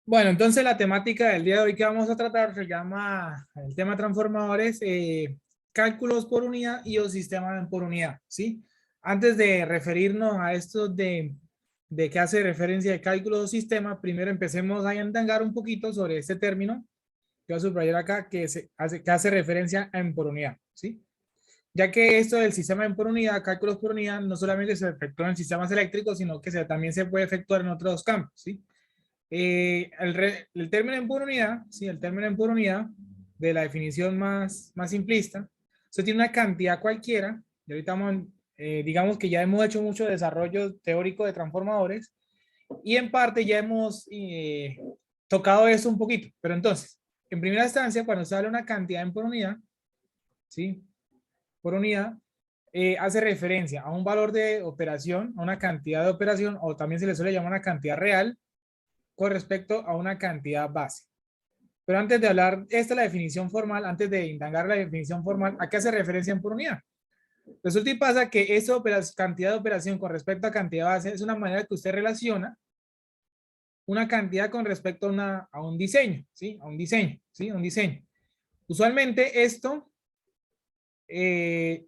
Bueno, entonces la temática del día de hoy que vamos a tratar se llama el tema transformadores, cálculos por unidad y o sistemas por unidad, ¿sí? Antes de referirnos a esto de qué hace referencia de cálculos o sistemas, primero empecemos a indagar un poquito sobre este término que voy a subrayar acá, que hace referencia a en por unidad, ¿sí? Ya que esto del sistema en por unidad, cálculos por unidad, no solamente se efectúa en sistemas eléctricos, sino que también se puede efectuar en otros campos, ¿sí? El término en por unidad, ¿sí? El término en por unidad, de la definición más simplista, se tiene una cantidad cualquiera, y ahorita digamos que ya hemos hecho mucho desarrollo teórico de transformadores, y en parte ya hemos tocado eso un poquito, pero entonces, en primera instancia, cuando se habla de una cantidad en por unidad, ¿sí? Por unidad, hace referencia a un valor de operación, a una cantidad de operación, o también se le suele llamar una cantidad real, con respecto a una cantidad base. Pero antes de hablar, esta es la definición formal, antes de indagar la definición formal, ¿a qué hace referencia en por unidad? Resulta y pasa que esa cantidad de operación con respecto a cantidad base es una manera que usted relaciona una cantidad con respecto a un diseño, ¿sí? A un diseño, ¿sí? A un diseño. Usualmente esto, eh,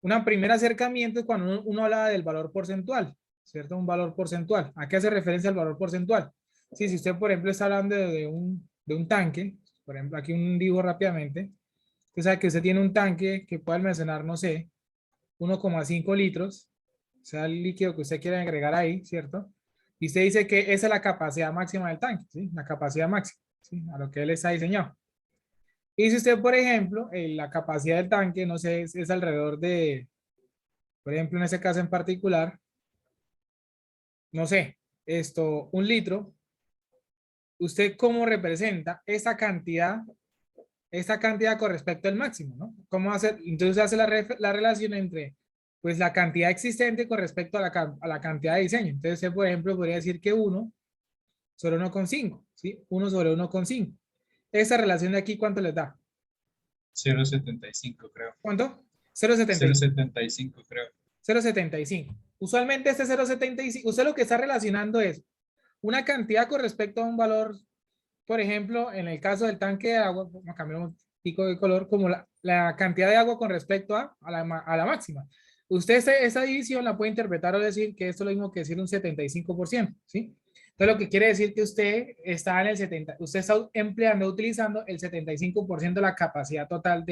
un primer acercamiento es cuando uno habla del valor porcentual, ¿cierto? Un valor porcentual. ¿A qué hace referencia el valor porcentual? Sí, si usted, por ejemplo, está hablando de un tanque, por ejemplo, aquí un dibujo rápidamente, usted sabe que usted tiene un tanque que puede almacenar, no sé, 1,5 litros, sea el líquido que usted quiera agregar ahí, ¿cierto? Y usted dice que esa es la capacidad máxima del tanque, ¿sí? La capacidad máxima, ¿sí? A lo que él está diseñado. Y si usted, por ejemplo, la capacidad del tanque, no sé, es alrededor de, por ejemplo, en ese caso en particular, no sé, un litro, ¿usted cómo representa esa cantidad con respecto al máximo, ¿no? ¿Cómo hacer? Entonces hace la relación entre, pues, la cantidad existente con respecto a la cantidad de diseño. Entonces, usted, por ejemplo, podría decir que 1 sobre 1,5, ¿sí? 1 sobre 1,5. Esa relación de aquí, ¿cuánto les da? 0,75 creo. ¿Cuánto? 0,75. 0,75 creo. 0,75. Usualmente este 0,75, usted lo que está relacionando es una cantidad con respecto a un valor, por ejemplo, en el caso del tanque de agua, vamos a cambiar un pico de color, como la cantidad de agua con respecto a la máxima. Usted esa división la puede interpretar o decir que esto es lo mismo que decir un 75%, ¿sí? Entonces, lo que quiere decir que usted está empleando, utilizando el 75% de la capacidad total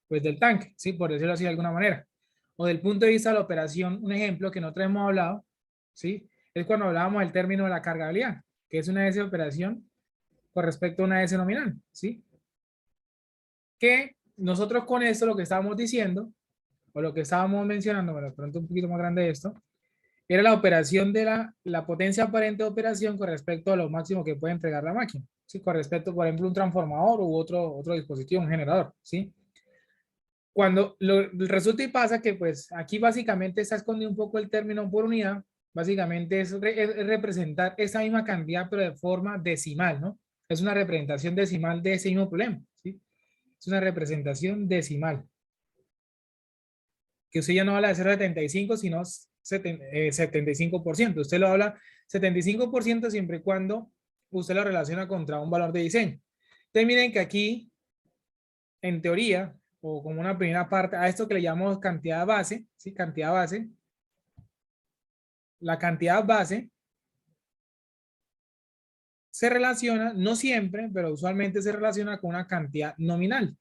pues, del tanque, ¿sí? Por decirlo así de alguna manera. O del punto de vista de la operación, un ejemplo que nosotros hemos hablado, ¿sí? Es cuando hablábamos del término de la cargabilidad, que es una S de operación con respecto a una S nominal, ¿sí? Que nosotros con esto lo que estábamos diciendo, o lo que estábamos mencionando, bueno, de pronto un poquito más grande esto, era la operación de la potencia aparente de operación con respecto a lo máximo que puede entregar la máquina, ¿sí? Con respecto, por ejemplo, un transformador u otro dispositivo, un generador, ¿sí? Cuando resulta y pasa que pues aquí básicamente está escondido un poco el término por unidad, básicamente es representar esa misma cantidad pero de forma decimal, ¿no? Es una representación decimal de ese mismo problema, ¿sí? Es una representación decimal, que usted ya no habla de 0,75 sino 75%. Usted lo habla 75% siempre y cuando usted lo relaciona contra un valor de diseño. Entonces miren que aquí, en teoría, o como una primera parte, a esto que le llamamos cantidad base, ¿sí? Cantidad base. La cantidad base se relaciona, no siempre, pero usualmente se relaciona con una cantidad nominal,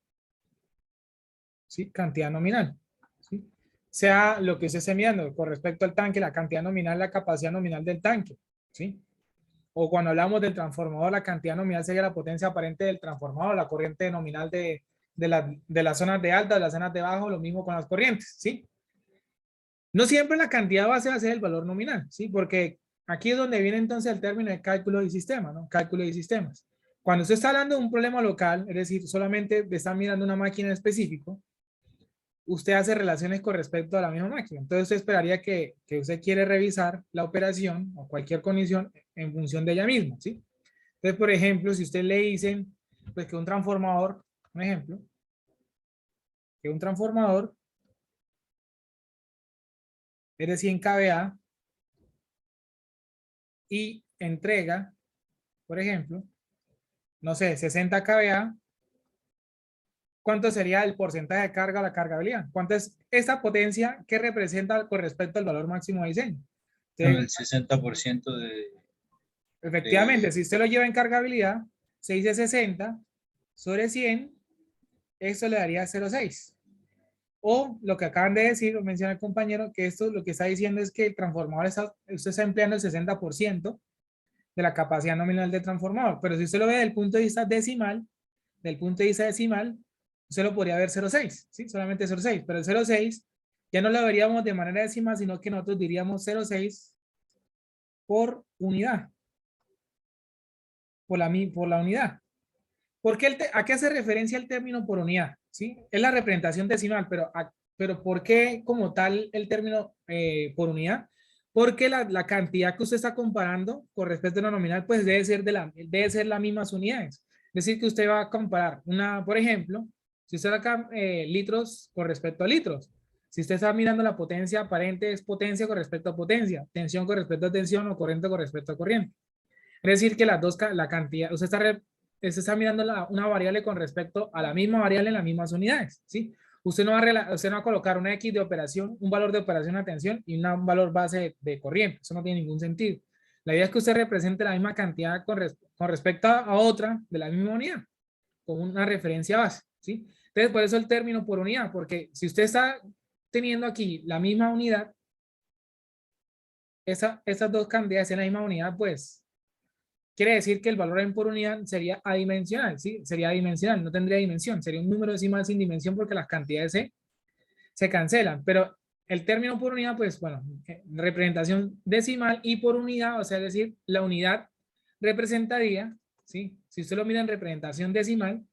¿sí? Cantidad nominal, ¿sí? Sea lo que usted esté mirando con respecto al tanque, la cantidad nominal, la capacidad nominal del tanque, ¿sí? O cuando hablamos del transformador, la cantidad nominal sería la potencia aparente del transformador, la corriente nominal de las zonas de alta, de las zonas de bajo, lo mismo con las corrientes, ¿sí? No siempre la cantidad base va a ser el valor nominal, ¿sí? Porque aquí es donde viene entonces el término de cálculo y sistema, ¿no? Cálculo y sistemas. Cuando usted está hablando de un problema local, es decir, solamente está mirando una máquina en específico, usted hace relaciones con respecto a la misma máquina. Entonces usted esperaría que usted quiere revisar la operación o cualquier condición en función de ella misma, ¿sí? Entonces, por ejemplo, si usted le dicen, pues que un transformador, un ejemplo, que un transformador es de 100 kVA y entrega por ejemplo, no sé, 60 kVA, ¿cuánto sería el porcentaje de carga a la cargabilidad? ¿Cuánto es esa potencia que representa con respecto al valor máximo de diseño? El Entonces, 60% efectivamente, de- si usted lo lleva en cargabilidad, se dice 60 sobre 100, esto le daría 0,6. O lo que acaban de decir, o menciona el compañero, que esto lo que está diciendo es que el transformador usted está empleando el 60% de la capacidad nominal del transformador. Pero si usted lo ve desde el punto de vista decimal, usted lo podría ver 0,6, ¿sí? Solamente 0,6. Pero el 0,6 ya no lo veríamos de manera decimal, sino que nosotros diríamos 0,6 por unidad, por la unidad. ¿Por qué ¿A qué hace referencia el término por unidad? ¿Sí? Es la representación decimal, pero ¿por qué como tal el término por unidad? Porque la cantidad que usted está comparando con respecto a la nominal, pues debe ser las mismas unidades. Es decir, que usted va a comparar por ejemplo, si usted saca litros con respecto a litros, si usted está mirando la potencia aparente, es potencia con respecto a potencia, tensión con respecto a tensión o corriente con respecto a corriente. Es decir, que la cantidad, usted está mirando una variable con respecto a la misma variable en las mismas unidades, ¿sí? Usted no va a colocar una X de operación, un valor de operación a tensión y un valor base de corriente. Eso no tiene ningún sentido. La idea es que usted represente la misma cantidad con respecto a otra de la misma unidad, con una referencia base, ¿sí? Entonces, por eso el término por unidad, porque si usted está teniendo aquí la misma unidad, esas dos cantidades en la misma unidad, pues quiere decir que el valor en por unidad sería adimensional, ¿sí? Sería adimensional, no tendría dimensión, sería un número decimal sin dimensión porque las cantidades se cancelan, pero el término por unidad, pues bueno, representación decimal y por unidad, o sea, es decir, la unidad representaría, ¿sí? Si usted lo mira en representación decimal,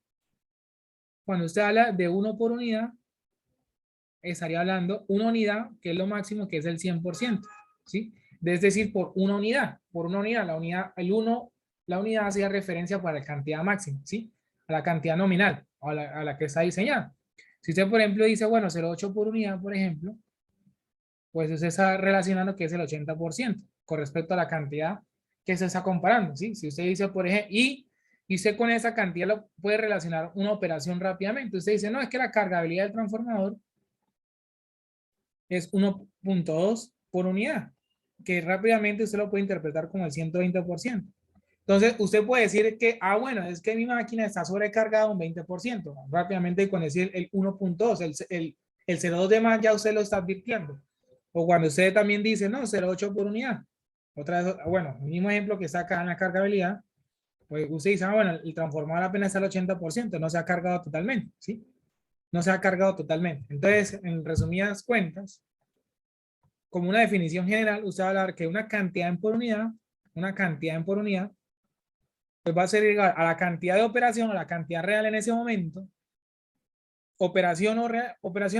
cuando usted habla de 1 por unidad, estaría hablando una unidad, que es lo máximo, que es el 100%, ¿sí? Es decir, por una unidad, la unidad hacía referencia para la cantidad máxima, ¿sí? A la cantidad nominal, a la que está diseñada. Si usted, por ejemplo, dice, bueno, 0,8 por unidad, por ejemplo, pues usted está relacionando que es el 80% con respecto a la cantidad que se está comparando, ¿sí? Si usted dice, por ejemplo, y usted con esa cantidad lo puede relacionar una operación rápidamente. Usted dice, no, es que la cargabilidad del transformador es 1,2 por unidad, que rápidamente usted lo puede interpretar como el 120%. Entonces, usted puede decir que, bueno, es que mi máquina está sobrecargada un 20%. Rápidamente con decir el 1,2, el 0,2 de más ya usted lo está advirtiendo. O cuando usted también dice, no, 0,8 por unidad. Otra vez, bueno, el mismo ejemplo que está acá en la cargabilidad, pues usted dice, bueno, el transformador apenas está al 80%, no se ha cargado totalmente, ¿sí? No se ha cargado totalmente. Entonces, en resumidas cuentas, como una definición general, usted va a hablar que una cantidad en por unidad, pues va a ser igual a la cantidad de operación o la cantidad real en ese momento. Operación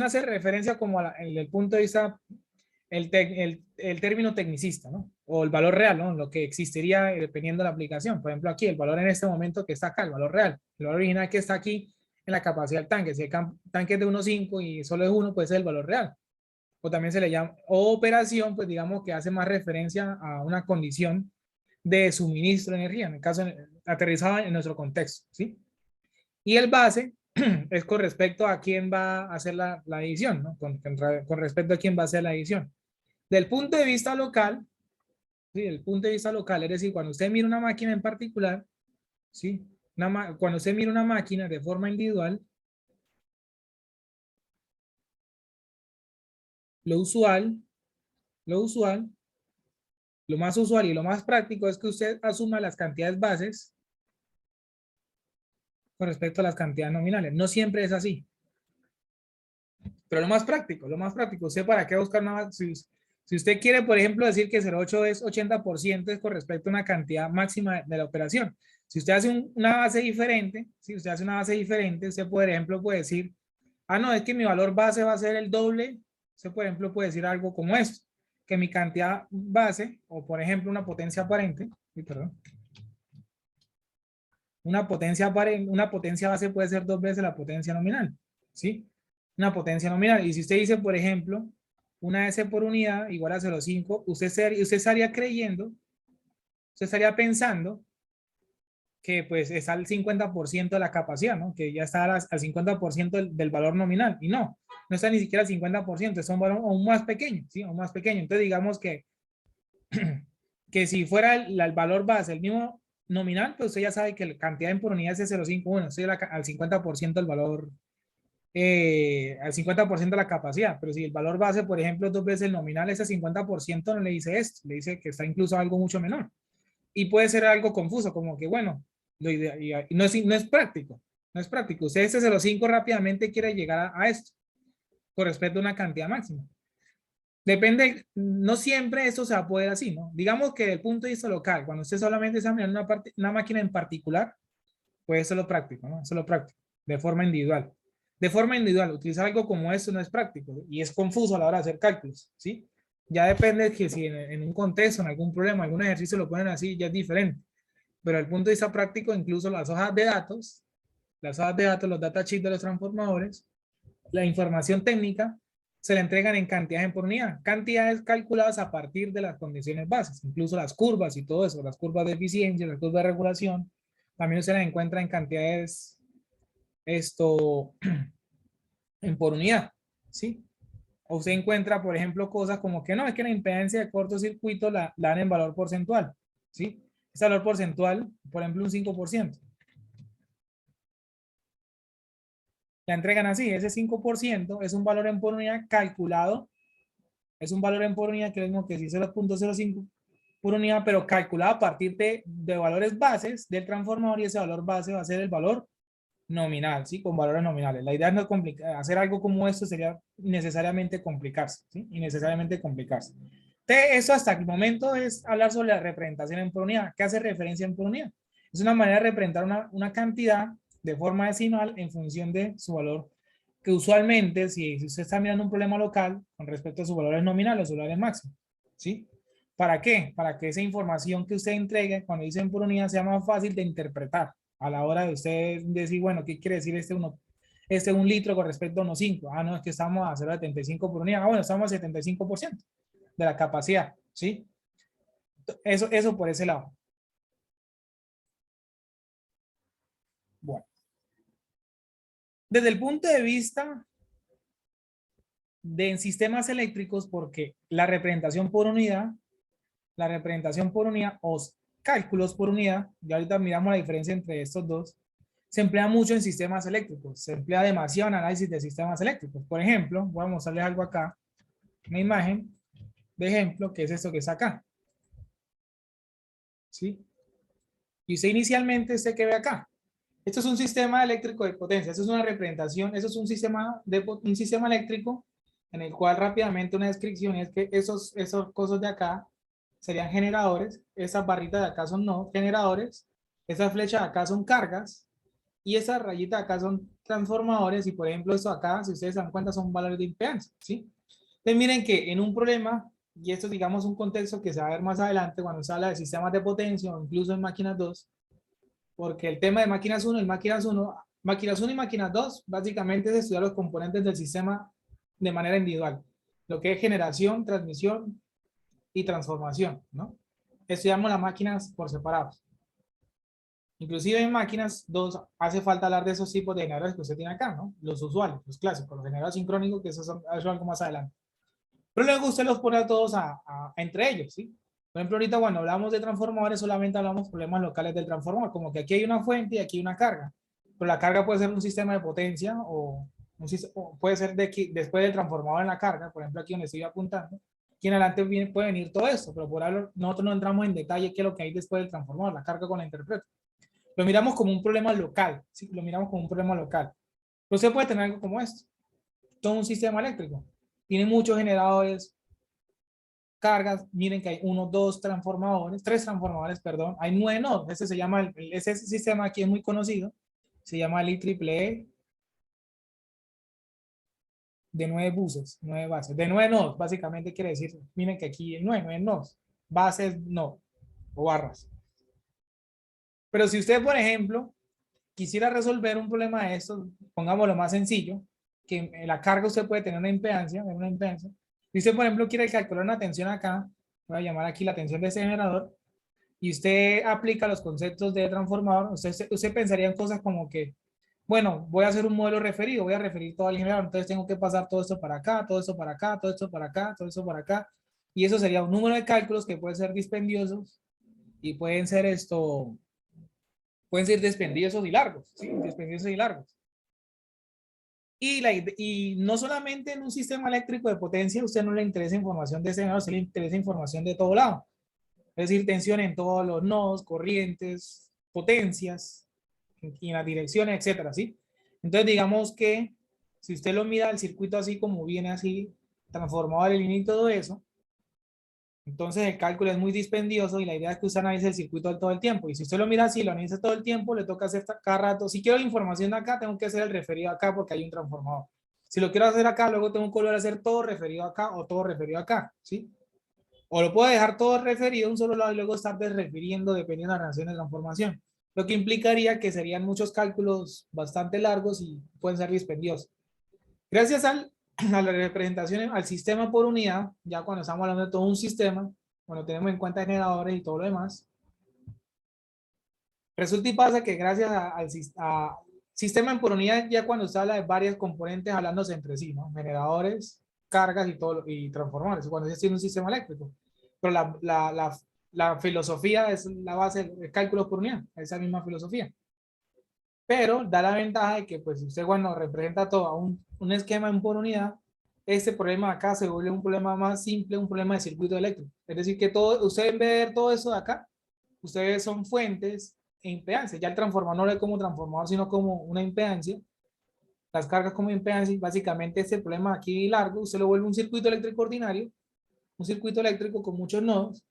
hace referencia como en el punto de vista, el término tecnicista, ¿no? O el valor real, ¿no? Lo que existiría dependiendo de la aplicación. Por ejemplo, aquí, el valor en este momento que está acá, el valor real. El valor original que está aquí en la capacidad del tanque. Si el tanque es de 1,5 y solo es 1, pues es el valor real. O también se le llama, o operación, pues digamos que hace más referencia a una condición de suministro de energía, en el caso aterrizado en nuestro contexto, ¿sí? Y el base es con respecto a quién va a hacer la edición, ¿no? Con respecto a quién va a hacer la edición. Del punto de vista local, ¿sí? Del punto de vista local, es decir, cuando usted mira una máquina en particular, ¿sí? Cuando usted mira una máquina de forma individual, lo usual, lo usual, lo más usual y lo más práctico es que usted asuma las cantidades bases con respecto a las cantidades nominales. No siempre es así. Pero lo más práctico, ¿usted para qué buscar una? Si usted quiere, por ejemplo, decir que 0,8 es 80%, es con respecto a una cantidad máxima de la operación. Si usted hace una base diferente, si usted hace una base diferente, usted, por ejemplo, puede decir, no, es que mi valor base va a ser el doble. Usted, por ejemplo, puede decir algo como esto, que mi cantidad base, o por ejemplo, una potencia aparente, perdón, una potencia base puede ser 2 veces la potencia nominal, ¿sí? Una potencia nominal. Y si usted dice, por ejemplo, una S por unidad igual a 0,5, usted estaría creyendo, usted estaría pensando que pues está al 50% de la capacidad, ¿no? Que ya está al 50% del valor nominal. Y no está ni siquiera al 50%, es un valor aún más pequeño, ¿sí? Aún más pequeño. Entonces digamos que si fuera el valor base, el mismo nominal, pues usted ya sabe que la cantidad en por unidad es de 0,51, estoy al 50% del valor, al 50% de la capacidad, pero si el valor base, por ejemplo, dos veces el nominal, ese 50% no le dice esto, le dice que está incluso algo mucho menor. Y puede ser algo confuso, como que, bueno, y no es práctico, no es práctico. Usted ese 0,5 rápidamente quiere llegar a esto, con respecto a una cantidad máxima. Depende, no siempre eso se va a poder así, ¿no? Digamos que del punto de vista local, cuando usted solamente examina una máquina en particular, pues eso es lo práctico, ¿no? Eso es lo práctico, de forma individual. De forma individual, utilizar algo como esto no es práctico y es confuso a la hora de hacer cálculos, ¿sí? Ya depende de que si en un contexto, en algún problema, algún ejercicio lo ponen así, ya es diferente. Pero desde el punto de vista práctico, incluso las hojas de datos, los datasheets de los transformadores, la información técnica, se le entregan en cantidades por unidad, cantidades calculadas a partir de las condiciones bases, incluso las curvas y todo eso, las curvas de eficiencia, las curvas de regulación, también se las encuentra en cantidades esto en por unidad, ¿sí? O usted encuentra, por ejemplo, cosas como que no, es que la impedancia de cortocircuito la dan en valor porcentual, ¿sí? Ese valor porcentual, por ejemplo, un 5%. La entregan así, ese 5% es un valor en por unidad calculado, es un valor en por unidad que es lo mismo que 0,05 por unidad, pero calculado a partir de valores bases del transformador y ese valor base va a ser el valor nominal, ¿sí? Con valores nominales. La idea no es hacer algo como esto sería necesariamente complicarse, ¿sí? Innecesariamente complicarse. Eso hasta el momento es hablar sobre la representación en por unidad. ¿Qué hace referencia en por unidad? Es una manera de representar una cantidad de forma decimal en función de su valor, que usualmente, si usted está mirando un problema local con respecto a sus valores nominales o sus valores máximos, ¿sí? ¿Para qué? Para que esa información que usted entregue cuando dicen por unidad sea más fácil de interpretar a la hora de usted decir, bueno, ¿qué quiere decir este 1 litro con respecto a 1,5? Ah, no, es que estamos a 0,75 por unidad. Ah, bueno, estamos a 75% de la capacidad, ¿sí? Eso por ese lado. Bueno, desde el punto de vista de sistemas eléctricos, porque la representación por unidad o cálculos por unidad, ya ahorita miramos la diferencia entre estos dos, se emplea mucho en sistemas eléctricos, se emplea demasiado en análisis de sistemas eléctricos. Por ejemplo, voy a mostrarles algo acá, una imagen de ejemplo, que es esto que está acá, ¿sí? Y usted inicialmente, ¿usted qué ve acá? Esto es un sistema eléctrico de potencia, esto es una representación, eso es un sistema eléctrico en el cual rápidamente una descripción es que esos cosas de acá serían generadores, esas barritas de acá son no generadores, esas flechas de acá son cargas y esas rayitas de acá son transformadores y por ejemplo esto acá, si ustedes se dan cuenta, son valores de impedancia, ¿sí? Entonces miren que en un problema, y esto digamos un contexto que se va a ver más adelante cuando se habla de sistemas de potencia o incluso en máquinas 2, porque el tema de máquinas 1 y máquinas 2 básicamente es estudiar los componentes del sistema de manera individual, lo que es generación, transmisión y transformación, ¿no? Estudiamos las máquinas por separados. Inclusive en máquinas 2 hace falta hablar de esos tipos de generadores que usted tiene acá, ¿no? Los usuales, los clásicos, los generadores sincrónicos, que eso es algo más adelante. Pero luego usted los pone a todos entre ellos, ¿sí? Por ejemplo, ahorita cuando hablamos de transformadores solamente hablamos problemas locales del transformador, como que aquí hay una fuente y aquí hay una carga. Pero la carga puede ser un sistema de potencia o puede ser después del transformador en la carga, por ejemplo aquí donde estoy apuntando, aquí en adelante puede venir todo esto, pero por ahora nosotros no entramos en detalle qué es lo que hay después del transformador, la carga con la interpreta. Lo miramos como un problema local, ¿sí? Lo miramos como un problema local. Pero usted puede tener algo como esto, todo un sistema eléctrico. Tiene muchos generadores, cargas, miren que hay tres transformadores, perdón, hay 9 nodos, ese se llama, ese sistema aquí es muy conocido, se llama el IEEE de 9 buses, 9 bases, de 9 nodos, básicamente quiere decir, miren que aquí hay 9 nodos, bases no, o barras. Pero si usted, por ejemplo, quisiera resolver un problema de estos, pongámoslo más sencillo, que en la carga usted puede tener una impedancia. Si usted, por ejemplo, quiere calcular una tensión acá, voy a llamar aquí la tensión de ese generador, y usted aplica los conceptos de transformador, usted pensaría en cosas como que, bueno, voy a hacer un modelo referido, voy a referir todo al generador, entonces tengo que pasar todo esto para acá, todo esto para acá, todo esto para acá, todo esto para acá, y eso sería un número de cálculos que pueden ser dispendiosos y pueden ser dispendiosos y largos, ¿sí? Dispendiosos y largos. Y no solamente en un sistema eléctrico de potencia, a usted no le interesa información de ese lado, a usted le interesa información de todo lado. Es decir, tensión en todos los nodos, corrientes, potencias, y en las direcciones, etcétera, ¿sí? Entonces, digamos que si usted lo mira el circuito así como viene así, transformador en línea y todo eso, entonces el cálculo es muy dispendioso y la idea es que usted analice el circuito todo el tiempo. Y si usted lo mira así, lo analiza todo el tiempo, le toca hacer cada rato. Si quiero la información de acá, tengo que hacer el referido acá porque hay un transformador. Si lo quiero hacer acá, luego tengo que volver a hacer todo referido acá o todo referido acá, ¿sí? O lo puedo dejar todo referido a un solo lado y luego estar desrefiriendo dependiendo de la relación de transformación. Lo que implicaría que serían muchos cálculos bastante largos y pueden ser dispendiosos. Gracias a la representación, al sistema por unidad, ya cuando estamos hablando de todo un sistema, cuando tenemos en cuenta generadores y todo lo demás, resulta y pasa que gracias al sistema por unidad, ya cuando se habla de varios componentes hablándose entre sí, ¿no? Generadores, cargas y transformadores, cuando se tiene un sistema eléctrico. Pero la filosofía es la base de cálculos por unidad, esa misma filosofía. Pero da la ventaja de que pues usted cuando representa todo a un esquema en por unidad, este problema acá se vuelve un problema más simple, un problema de circuito eléctrico. Es decir, que todo, usted en vez de ver todo eso de acá, ustedes son fuentes e impedancias. Ya el transformador no lo ve como transformador, sino como una impedancia. Las cargas como impedancia, básicamente este problema aquí largo, usted lo vuelve un circuito eléctrico ordinario, un circuito eléctrico con muchos nodos,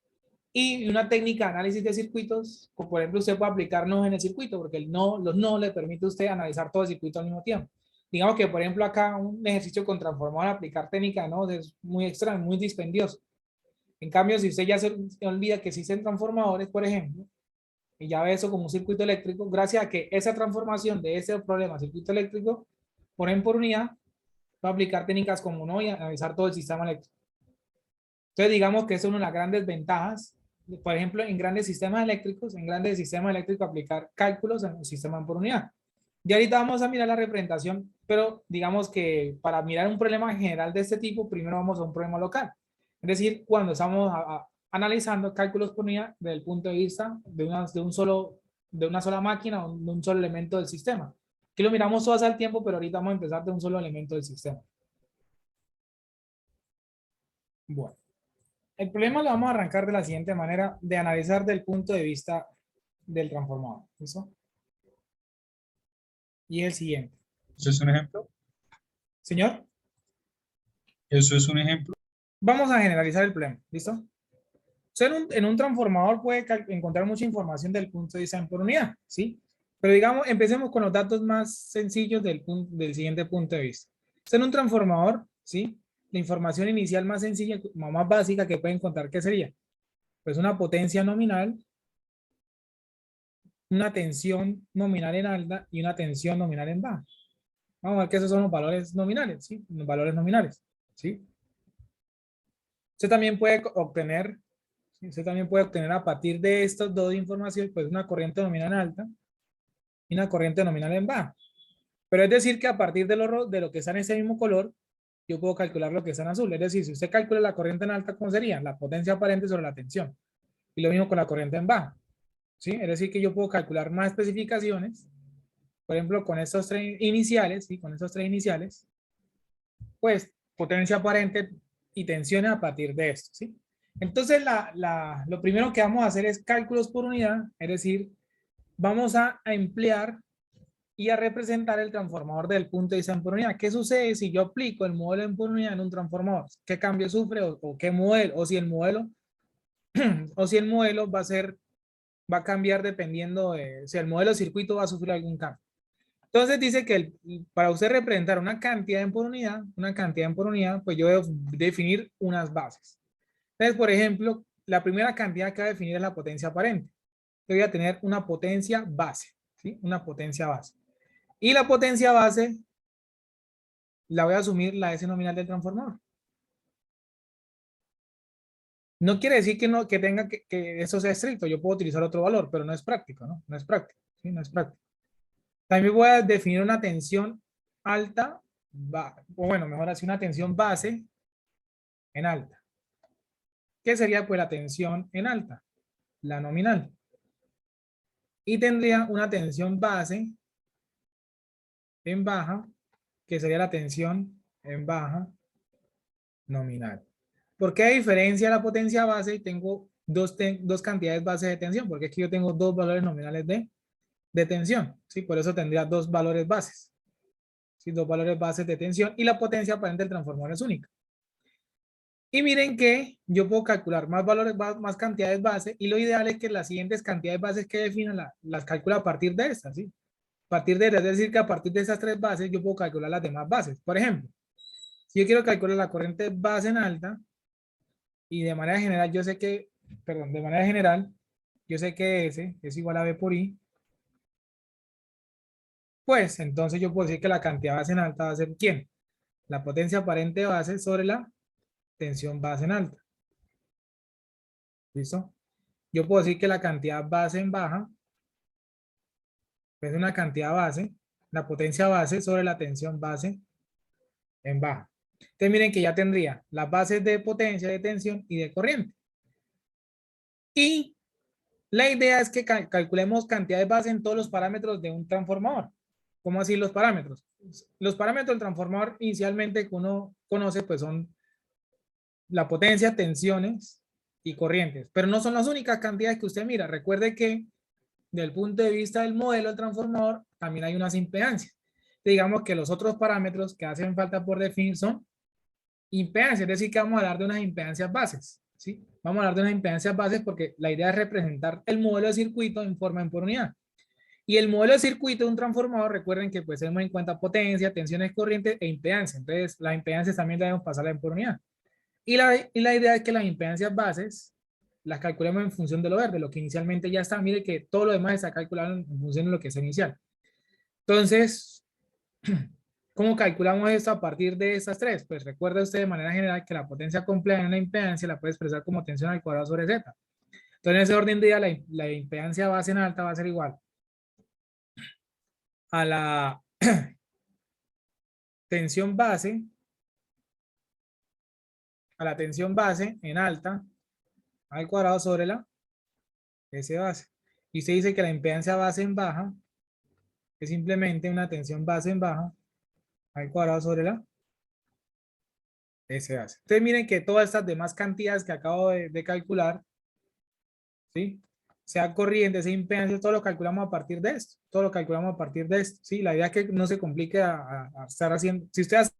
y una técnica de análisis de circuitos, como por ejemplo usted puede aplicar nodos en el circuito, porque los nodos le permite a usted analizar todo el circuito al mismo tiempo. Digamos que por ejemplo acá un ejercicio con transformador, aplicar técnica de nodos es muy extraño, muy dispendioso. En cambio, si usted ya se olvida que existen transformadores, por ejemplo, y ya ve eso como un circuito eléctrico, gracias a que esa transformación de ese problema circuito eléctrico, ponen por unidad, va a aplicar técnicas como no y analizar todo el sistema eléctrico. Entonces, digamos que es una de las grandes ventajas, por ejemplo, en grandes sistemas eléctricos, aplicar cálculos en un sistema por unidad. Y ahorita vamos a mirar la representación, pero digamos que para mirar un problema general de este tipo, primero vamos a un problema local. Es decir, cuando estamos analizando cálculos por unidad desde el punto de vista de una sola máquina o de un solo elemento del sistema. Aquí lo miramos todas al tiempo, pero ahorita vamos a empezar de un solo elemento del sistema. Bueno. El problema lo vamos a arrancar de la siguiente manera, de analizar del punto de vista del transformador. ¿Listo? Y el siguiente. ¿Eso es un ejemplo? Señor, ¿Eso es un ejemplo? vamos a generalizar el problema. ¿Listo? Usted en un transformador puede encontrar mucha información del punto de vista por unidad. ¿Sí? Pero digamos, empecemos con los datos más sencillos del siguiente punto de vista. Usted en un transformador, ¿sí? La información inicial más sencilla, más básica que puede encontrar, ¿qué sería? Pues una potencia nominal, una tensión nominal en alta y una tensión nominal en baja. Vamos a ver que esos son los valores nominales, ¿sí? Los valores nominales, ¿sí? Usted también puede obtener, ¿sí? Usted también puede obtener a partir de estas dos informaciones, pues una corriente nominal en alta y una corriente nominal en baja. Pero es decir que a partir de lo que está en ese mismo color, yo puedo calcular lo que está en azul. Es decir, si usted calcula la corriente en alta, ¿cómo sería? La potencia aparente sobre la tensión. Y lo mismo con la corriente en baja, ¿sí? Es decir, que yo puedo calcular más especificaciones. Por ejemplo, con estos tres iniciales, ¿sí? Con estos tres iniciales, pues potencia aparente y tensiones a partir de esto, ¿sí? Entonces, lo primero que vamos a hacer es cálculos por unidad, es decir, vamos a emplear y a representar el transformador del punto de vista en por unidad. ¿Qué sucede si yo aplico el modelo en por unidad en un transformador? ¿Qué cambio sufre o qué modelo? O si el modelo, o si el modelo va a cambiar dependiendo de si el modelo de circuito va a sufrir algún cambio. Entonces dice que para usted representar una cantidad en por unidad, pues yo debo definir unas bases. Entonces, por ejemplo, la primera cantidad que voy a definir es la potencia aparente. Yo voy a tener una potencia base, ¿sí? Una potencia base. Y la potencia base la voy a asumir la S nominal del transformador. No quiere decir que, no, que tenga que eso sea estricto. Yo puedo utilizar otro valor, pero no es práctico, ¿no? No es práctico. ¿Sí? No es práctico. También voy a definir una tensión alta, o bueno, mejor así, una tensión base en alta. ¿Qué sería pues la tensión en alta? La nominal. Y tendría una tensión base en baja, que sería la tensión en baja nominal. ¿Por qué a diferencia de la potencia base y tengo dos cantidades bases de tensión? Porque es que yo tengo dos valores nominales de tensión, ¿sí? Por eso tendría dos valores bases, ¿sí? Dos valores bases de tensión y la potencia aparente del transformador es única. Y miren que yo puedo calcular más valores, más cantidades bases y lo ideal es que las siguientes cantidades bases que definan las calculo a partir de estas, ¿sí? A partir de, es decir, que a partir de esas tres bases yo puedo calcular las demás bases. Por ejemplo, si yo quiero calcular la corriente base en alta y de manera general yo sé que, perdón, de manera general yo sé que S es igual a B por I, pues entonces yo puedo decir que la cantidad base en alta va a ser ¿quién? La potencia aparente base sobre la tensión base en alta. ¿Listo? Yo puedo decir que la cantidad base en baja es una cantidad base, la potencia base sobre la tensión base en baja. Entonces miren que ya tendría las bases de potencia, de tensión y de corriente. Y la idea es que calculemos cantidades base en todos los parámetros de un transformador. ¿Cómo así los parámetros? Los parámetros del transformador inicialmente que uno conoce pues son la potencia, tensiones y corrientes, pero no son las únicas cantidades que usted mira. Recuerde que del punto de vista del modelo del transformador también hay unas impedancias. Digamos que los otros parámetros que hacen falta por definir son impedancias, es decir, que vamos a hablar de unas impedancias bases, ¿sí? Vamos a hablar de unas impedancias bases porque la idea es representar el modelo de circuito en forma de unidad. Y el modelo de circuito de un transformador, recuerden que pues tenemos en cuenta potencia, tensiones, corrientes e impedancia. Entonces, las impedancias también debemos pasarlas por unidad. Y la idea es que las impedancias bases las calculemos en función de lo verde, lo que inicialmente ya está. Mire que todo lo demás está calculado en función de lo que es inicial. Entonces, ¿cómo calculamos esto a partir de estas tres? Pues recuerde usted de manera general que la potencia compleja en una impedancia la puede expresar como tensión al cuadrado sobre Z. Entonces, en ese orden de idea, la impedancia base en alta va a ser igual a la tensión base, en alta al cuadrado sobre la S base. Y usted dice que la impedancia base en baja es simplemente una tensión base en baja al cuadrado sobre la S base. Entonces miren que todas estas demás cantidades que acabo de calcular, ¿sí? Sea corriente, sea impedancia, todo lo calculamos a partir de esto. Todo lo calculamos a partir de esto. ¿Sí? La idea es que no se complique a estar haciendo. Si usted hace.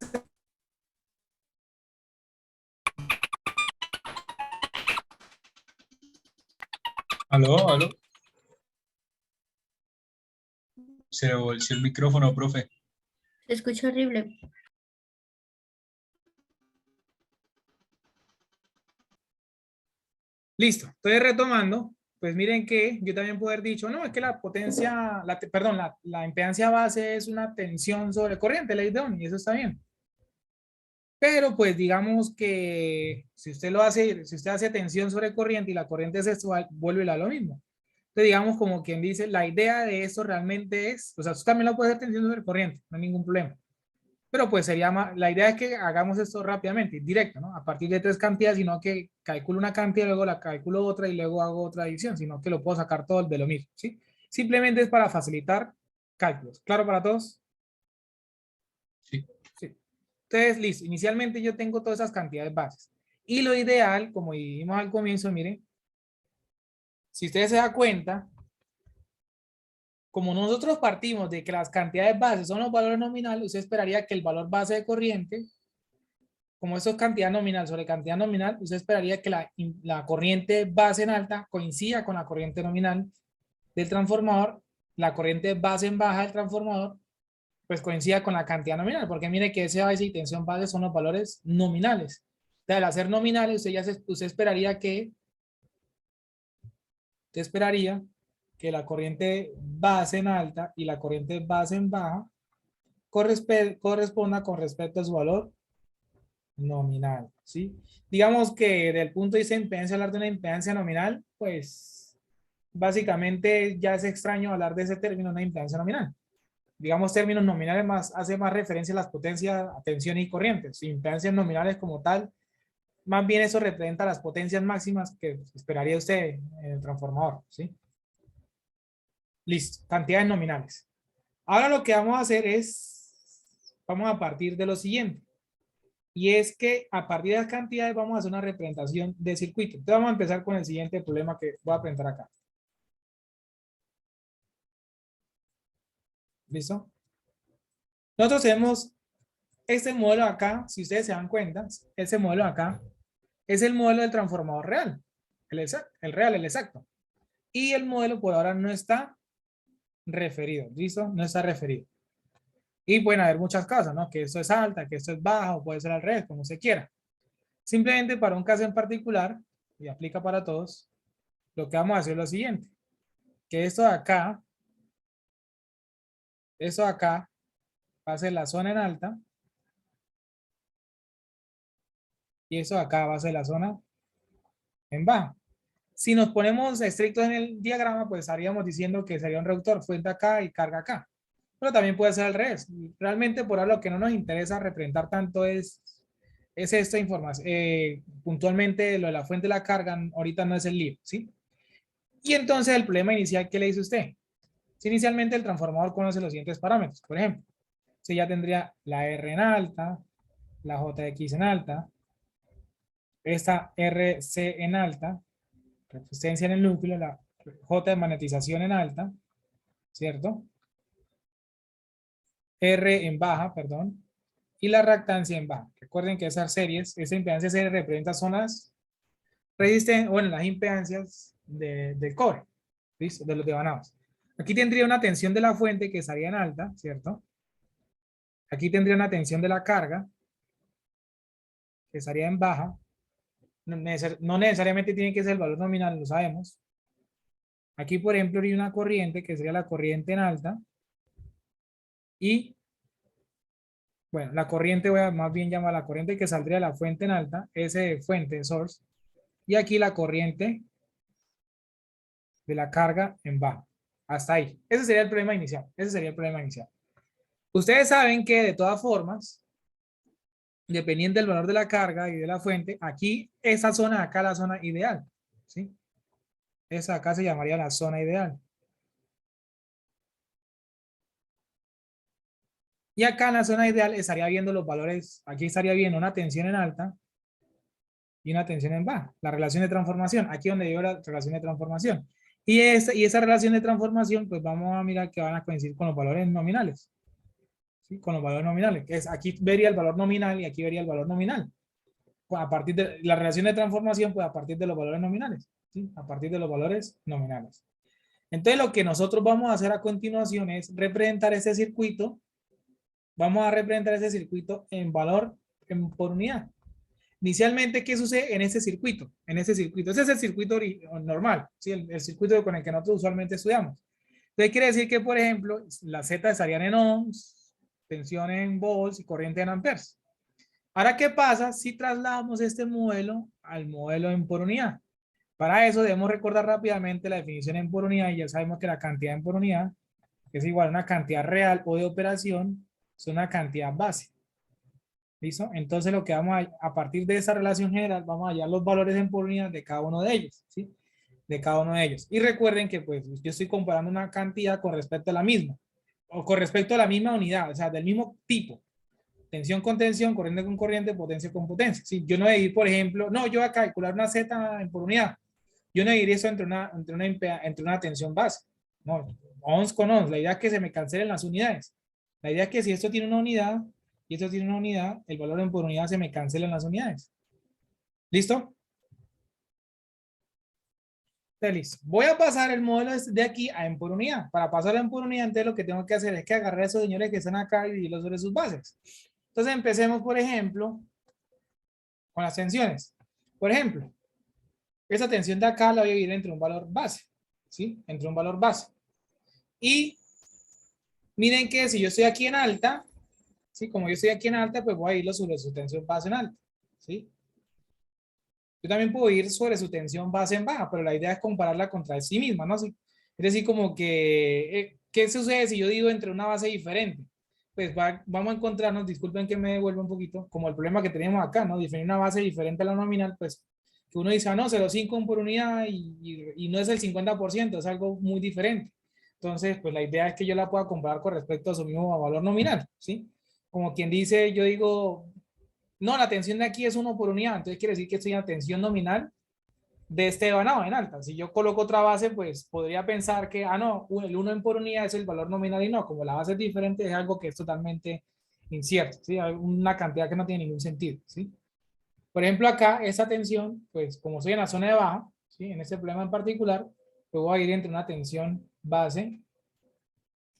Aló, aló. Se le volvió el micrófono, profe. Se escucha horrible. Listo, estoy retomando. Pues miren que yo también puedo haber dicho, no, es que la potencia, perdón, la impedancia base es una tensión sobre corriente, ley de Ohm, y eso está bien. Pero pues digamos que si usted lo hace, si usted hace tensión sobre corriente y la corriente es sexual, vuelve a lo mismo. Entonces digamos como quien dice, la idea de esto realmente es, o sea, usted también lo puede hacer tensión sobre corriente, no hay ningún problema. Pero pues sería más, la idea es que hagamos esto rápidamente, directo, ¿no? A partir de tres cantidades, sino que calculo una cantidad, luego la calculo otra y luego hago otra adición, sino que lo puedo sacar todo de lo mismo, ¿sí? Simplemente es para facilitar cálculos. ¿Claro para todos? Sí. Sí. Entonces, listo. Inicialmente yo tengo todas esas cantidades bases. Y lo ideal, como dijimos al comienzo, miren, si ustedes se dan cuenta, como nosotros partimos de que las cantidades bases son los valores nominales, usted esperaría que el valor base de corriente, como esto es cantidad nominal sobre cantidad nominal, usted esperaría que la corriente base en alta coincida con la corriente nominal del transformador, la corriente base en baja del transformador, pues coincida con la cantidad nominal, porque mire que ese base y tensión base son los valores nominales. Entonces, al hacer nominales, usted esperaría que la corriente base en alta y la corriente base en baja corresponda con respecto a su valor nominal, ¿sí? Digamos que del punto de vista de impedancia, hablar de una impedancia nominal, pues básicamente ya es extraño hablar de ese término, una impedancia nominal. Digamos, términos nominales más, hace más referencia a las potencias, a tensiones y corrientes. Impedancias nominales como tal, más bien eso representa las potencias máximas que esperaría usted en el transformador, ¿sí? Listo, cantidades nominales. Ahora lo que vamos a hacer es, vamos a partir de lo siguiente. Y es que a partir de las cantidades vamos a hacer una representación de circuito. Entonces vamos a empezar con el siguiente problema que voy a presentar acá. ¿Listo? Nosotros tenemos este modelo acá, si ustedes se dan cuenta, ese modelo acá es el modelo del transformador real, el real, el exacto. Y el modelo por ahora no está referido, ¿listo? No está referido. Y pueden haber muchas causas, ¿no? Que esto es alta, que esto es bajo, puede ser al revés, como se quiera. Simplemente para un caso en particular, y aplica para todos, lo que vamos a hacer es lo siguiente. Que esto de acá va a ser la zona en alta, y eso de acá va a ser la zona en baja. Si nos ponemos estrictos en el diagrama, pues estaríamos diciendo que sería un reductor, fuente acá y carga acá. Pero también puede ser al revés. Realmente por ahora lo que no nos interesa representar tanto es esta información. Puntualmente lo de la fuente de la carga ahorita no es el lío, ¿sí? Y entonces el problema inicial, ¿qué le dice usted? Si inicialmente el transformador conoce los siguientes parámetros, por ejemplo, si ya tendría la R en alta, la JX en alta, esta RC en alta, resistencia en el núcleo, la J de magnetización en alta, ¿cierto? R en baja, perdón, y la reactancia en baja. Recuerden que esas series, esa impedancia serie representa zonas resistentes, bueno, las impedancias del cobre, ¿listo? De los devanados. Aquí tendría una tensión de la fuente que estaría en alta, ¿cierto? Aquí tendría una tensión de la carga que estaría en baja. No necesariamente tiene que ser el valor nominal, lo sabemos. Aquí, por ejemplo, hay una corriente que sería la corriente en alta. Y, bueno, la corriente voy a más bien llamar la corriente que saldría de la fuente en alta, ese fuente, source. Y aquí la corriente de la carga en baja. Hasta ahí. Ese sería el problema inicial. Ese sería el problema inicial. Ustedes saben que de todas formas, dependiendo del valor de la carga y de la fuente, aquí, esa zona acá, la zona ideal. ¿Sí? Esa acá se llamaría la zona ideal. Y acá en la zona ideal estaría viendo los valores, aquí estaría viendo una tensión en alta y una tensión en baja, la relación de transformación, aquí donde llevo la relación de transformación. Y esa relación de transformación, pues vamos a mirar que van a coincidir con los valores nominales. ¿Sí? Con los valores nominales, que es aquí vería el valor nominal y aquí vería el valor nominal. Pues a partir de la relación de transformación, pues a partir de los valores nominales. ¿Sí? A partir de los valores nominales. Entonces lo que nosotros vamos a hacer a continuación es representar ese circuito. Vamos a representar ese circuito en valor por unidad. Inicialmente, ¿qué sucede en ese circuito? En ese circuito. Ese es el circuito normal, ¿sí? El circuito con el que nosotros usualmente estudiamos. Entonces quiere decir que, por ejemplo, las Z estarían en ohms, tensión en volts y corriente en amperes. Ahora, ¿qué pasa si trasladamos este modelo al modelo en por unidad? Para eso debemos recordar rápidamente la definición en por unidad y ya sabemos que la cantidad en por unidad es igual a una cantidad real o de operación, es una cantidad base. ¿Listo? Entonces lo que vamos a partir de esa relación general, vamos a hallar los valores en por unidad de cada uno de ellos, ¿sí? De cada uno de ellos. Y recuerden que pues yo estoy comparando una cantidad con respecto a la misma, o con respecto a la misma unidad, o sea, del mismo tipo. Tensión con tensión, corriente con corriente, potencia con potencia. ¿Sí? Yo no voy a ir, por ejemplo, no, yo voy a calcular una Z en por unidad. Yo no diría eso entre una tensión base. No, ons con ons. La idea es que se me cancelen las unidades. La idea es que si esto tiene una unidad y esto tiene una unidad, el valor en por unidad se me cancela en las unidades. ¿Listo? Listo. Voy a pasar el modelo de aquí a en por unidad. Para pasarlo en por unidad, entonces lo que tengo que hacer es que agarrar a esos señores que están acá y dividirlos sobre sus bases. Entonces empecemos, por ejemplo, con las tensiones. Por ejemplo, esa tensión de acá la voy a dividir entre un valor base. ¿Sí? Entre un valor base. Y miren que si yo estoy aquí en alta, ¿sí? Como yo estoy aquí en alta, pues voy a irlo sobre su tensión base en alta. ¿sí? Yo también puedo ir sobre su tensión base en baja, pero la idea es compararla contra sí misma, ¿no? Sí. Es decir, como que, ¿qué sucede si yo digo entre una base diferente? Pues vamos a encontrarnos, disculpen que me devuelva un poquito, como el problema que tenemos acá, ¿no? Definir una base diferente a la nominal, pues que uno dice, ah, no, 0,5 por unidad y no es el 50%, es algo muy diferente. Entonces, pues la idea es que yo la pueda comparar con respecto a su mismo valor nominal, ¿sí? Como quien dice, yo digo, no, la tensión de aquí es 1 por unidad, entonces quiere decir que estoy en la tensión nominal de este ebanado en alta. Si yo coloco otra base, pues podría pensar que, ah, no, el 1 en por unidad es el valor nominal y no, como la base es diferente, es algo que es totalmente incierto, ¿sí? Hay una cantidad que no tiene ningún sentido, ¿sí? Por ejemplo, acá, esta tensión, pues como estoy en la zona de baja, ¿sí? En este problema en particular, pues voy a ir entre una tensión base,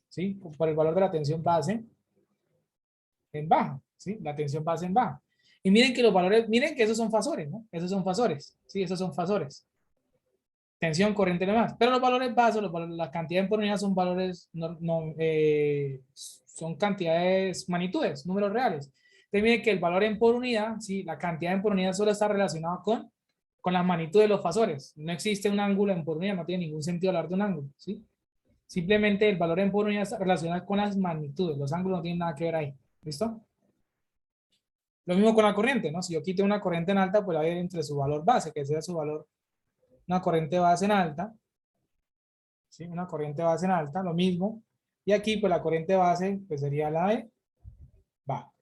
¿sí? Por el valor de la tensión base en baja, ¿sí? La tensión base en baja. Y miren que los valores, miren que esos son fasores, ¿no? Esos son fasores, ¿sí? Esos son fasores. Tensión, corriente y demás. Pero los valores básicos, las cantidades por unidad son valores, son cantidades, magnitudes, números reales. Entonces miren que el valor en por unidad, ¿sí? La cantidad en por unidad solo está relacionada con la magnitud de los fasores. No existe un ángulo en por unidad, no tiene ningún sentido hablar de un ángulo, ¿sí? Simplemente el valor en por unidad está relacionado con las magnitudes. Los ángulos no tienen nada que ver ahí. ¿Listo? Lo mismo con la corriente, ¿no? Si yo quito una corriente en alta, pues la voy a ir entre su valor base, que sea su valor, una corriente base en alta, ¿sí? Una corriente base en alta, lo mismo. Y aquí, pues la corriente base, pues sería la de baja.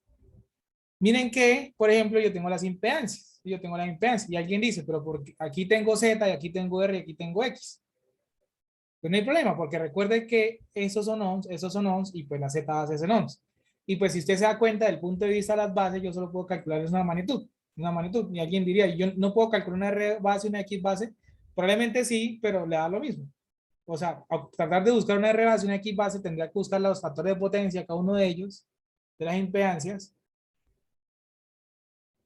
Miren que, por ejemplo, yo tengo las impedancias. Yo tengo la impedancia. Y alguien dice, pero porque aquí tengo Z, y aquí tengo R, y aquí tengo X. Pues no hay problema, porque recuerde que esos son ohms, y pues la Z base es en ohms. Y pues si usted se da cuenta del punto de vista de las bases, yo solo puedo calcular es una magnitud. Una magnitud. Y alguien diría, yo no puedo calcular una R base y una X base. Probablemente sí, pero le da lo mismo. O sea, a tratar de buscar una R base y una X base, tendría que buscar los factores de potencia, cada uno de ellos, de las impedancias.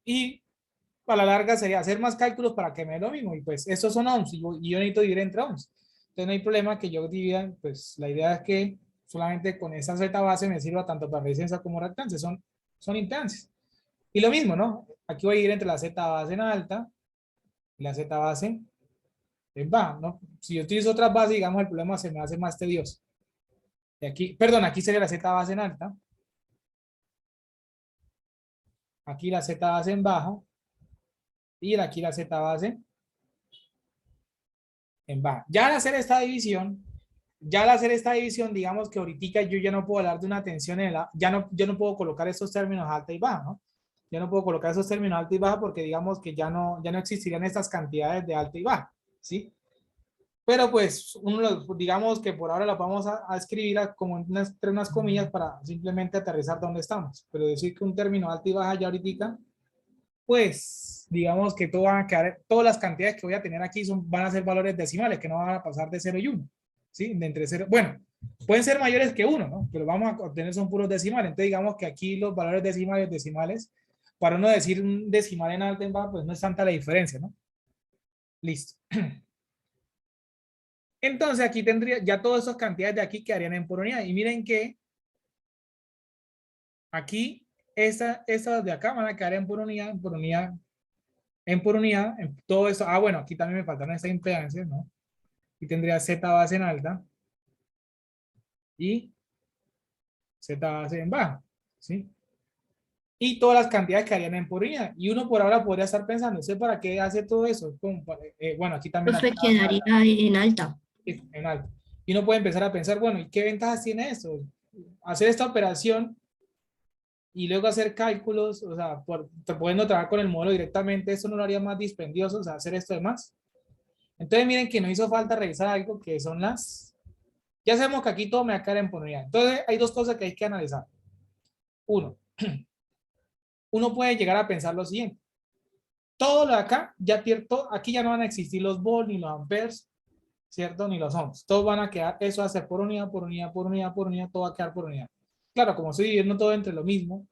Y a la larga sería hacer más cálculos para que me dé lo mismo. Y pues estos son ohms y yo necesito dividir entre ohms. Entonces no hay problema que yo divida, pues la idea es que solamente con esa Z base me sirva tanto para resistencia como reactancia. Son impedancias. Y lo mismo, ¿no? Aquí voy a ir entre la Z base en alta y la Z base en baja, ¿no? Si yo utilizo otras bases, digamos, el problema se me hace más tedioso. Y aquí, perdón, aquí sería la Z base en alta. Aquí la Z base en baja. Y aquí la Z base en baja. Ya al hacer esta división, digamos que ahorita yo ya no puedo hablar de una tensión en la, yo no puedo colocar esos términos alta y baja, ¿no? Ya no puedo colocar esos términos alta y baja porque digamos que ya no existirían estas cantidades de alta y baja, ¿sí? Pero pues, digamos que por ahora las vamos a escribir como entre unas comillas para simplemente aterrizar donde estamos. Pero decir que un término alta y baja ya ahorita, pues digamos que todo van a quedar, todas las cantidades que voy a tener aquí van a ser valores decimales, que no van a pasar de 0 y 1, ¿sí? De entre 0, bueno, pueden ser mayores que 1, ¿no? Pero vamos a obtener son puros decimales. Entonces digamos que aquí los valores decimales, para uno decir un decimal en alta y en baja, pues no es tanta la diferencia, ¿no? Listo. Entonces aquí tendría, ya todas esas cantidades de aquí quedarían en por unidad. Y miren que aquí, estas de acá van a quedar en por unidad, en por unidad, en por unidad, en todo eso. Ah, bueno, aquí también me faltaron estas impedancias, ¿no? Y tendría Z base en alta y Z base en baja, ¿sí? Y todas las cantidades quedarían en por unidad. Y uno por ahora podría estar pensando, ¿sé para qué hace todo eso? Bueno, aquí también Profe, quedaría en alta. en alta. Y uno puede empezar a pensar, bueno, ¿y qué ventajas tiene esto? Hacer esta operación y luego hacer cálculos, o sea, pudiendo trabajar con el modelo directamente, eso no lo haría más dispendioso, o sea, hacer esto de más. Entonces miren que no hizo falta revisar algo que son ya sabemos que aquí todo me va a caer en unidad. Entonces hay dos cosas que hay que analizar. Uno, uno puede llegar a pensar lo siguiente. Todo lo de acá, aquí ya no van a existir los volts, ni los amperes, ¿cierto? Ni los ohms. Todos van a quedar, eso va a ser por unidad, por unidad, por unidad, por unidad, todo va a quedar por unidad. Claro, como estoy dividiendo todo entre lo mismo,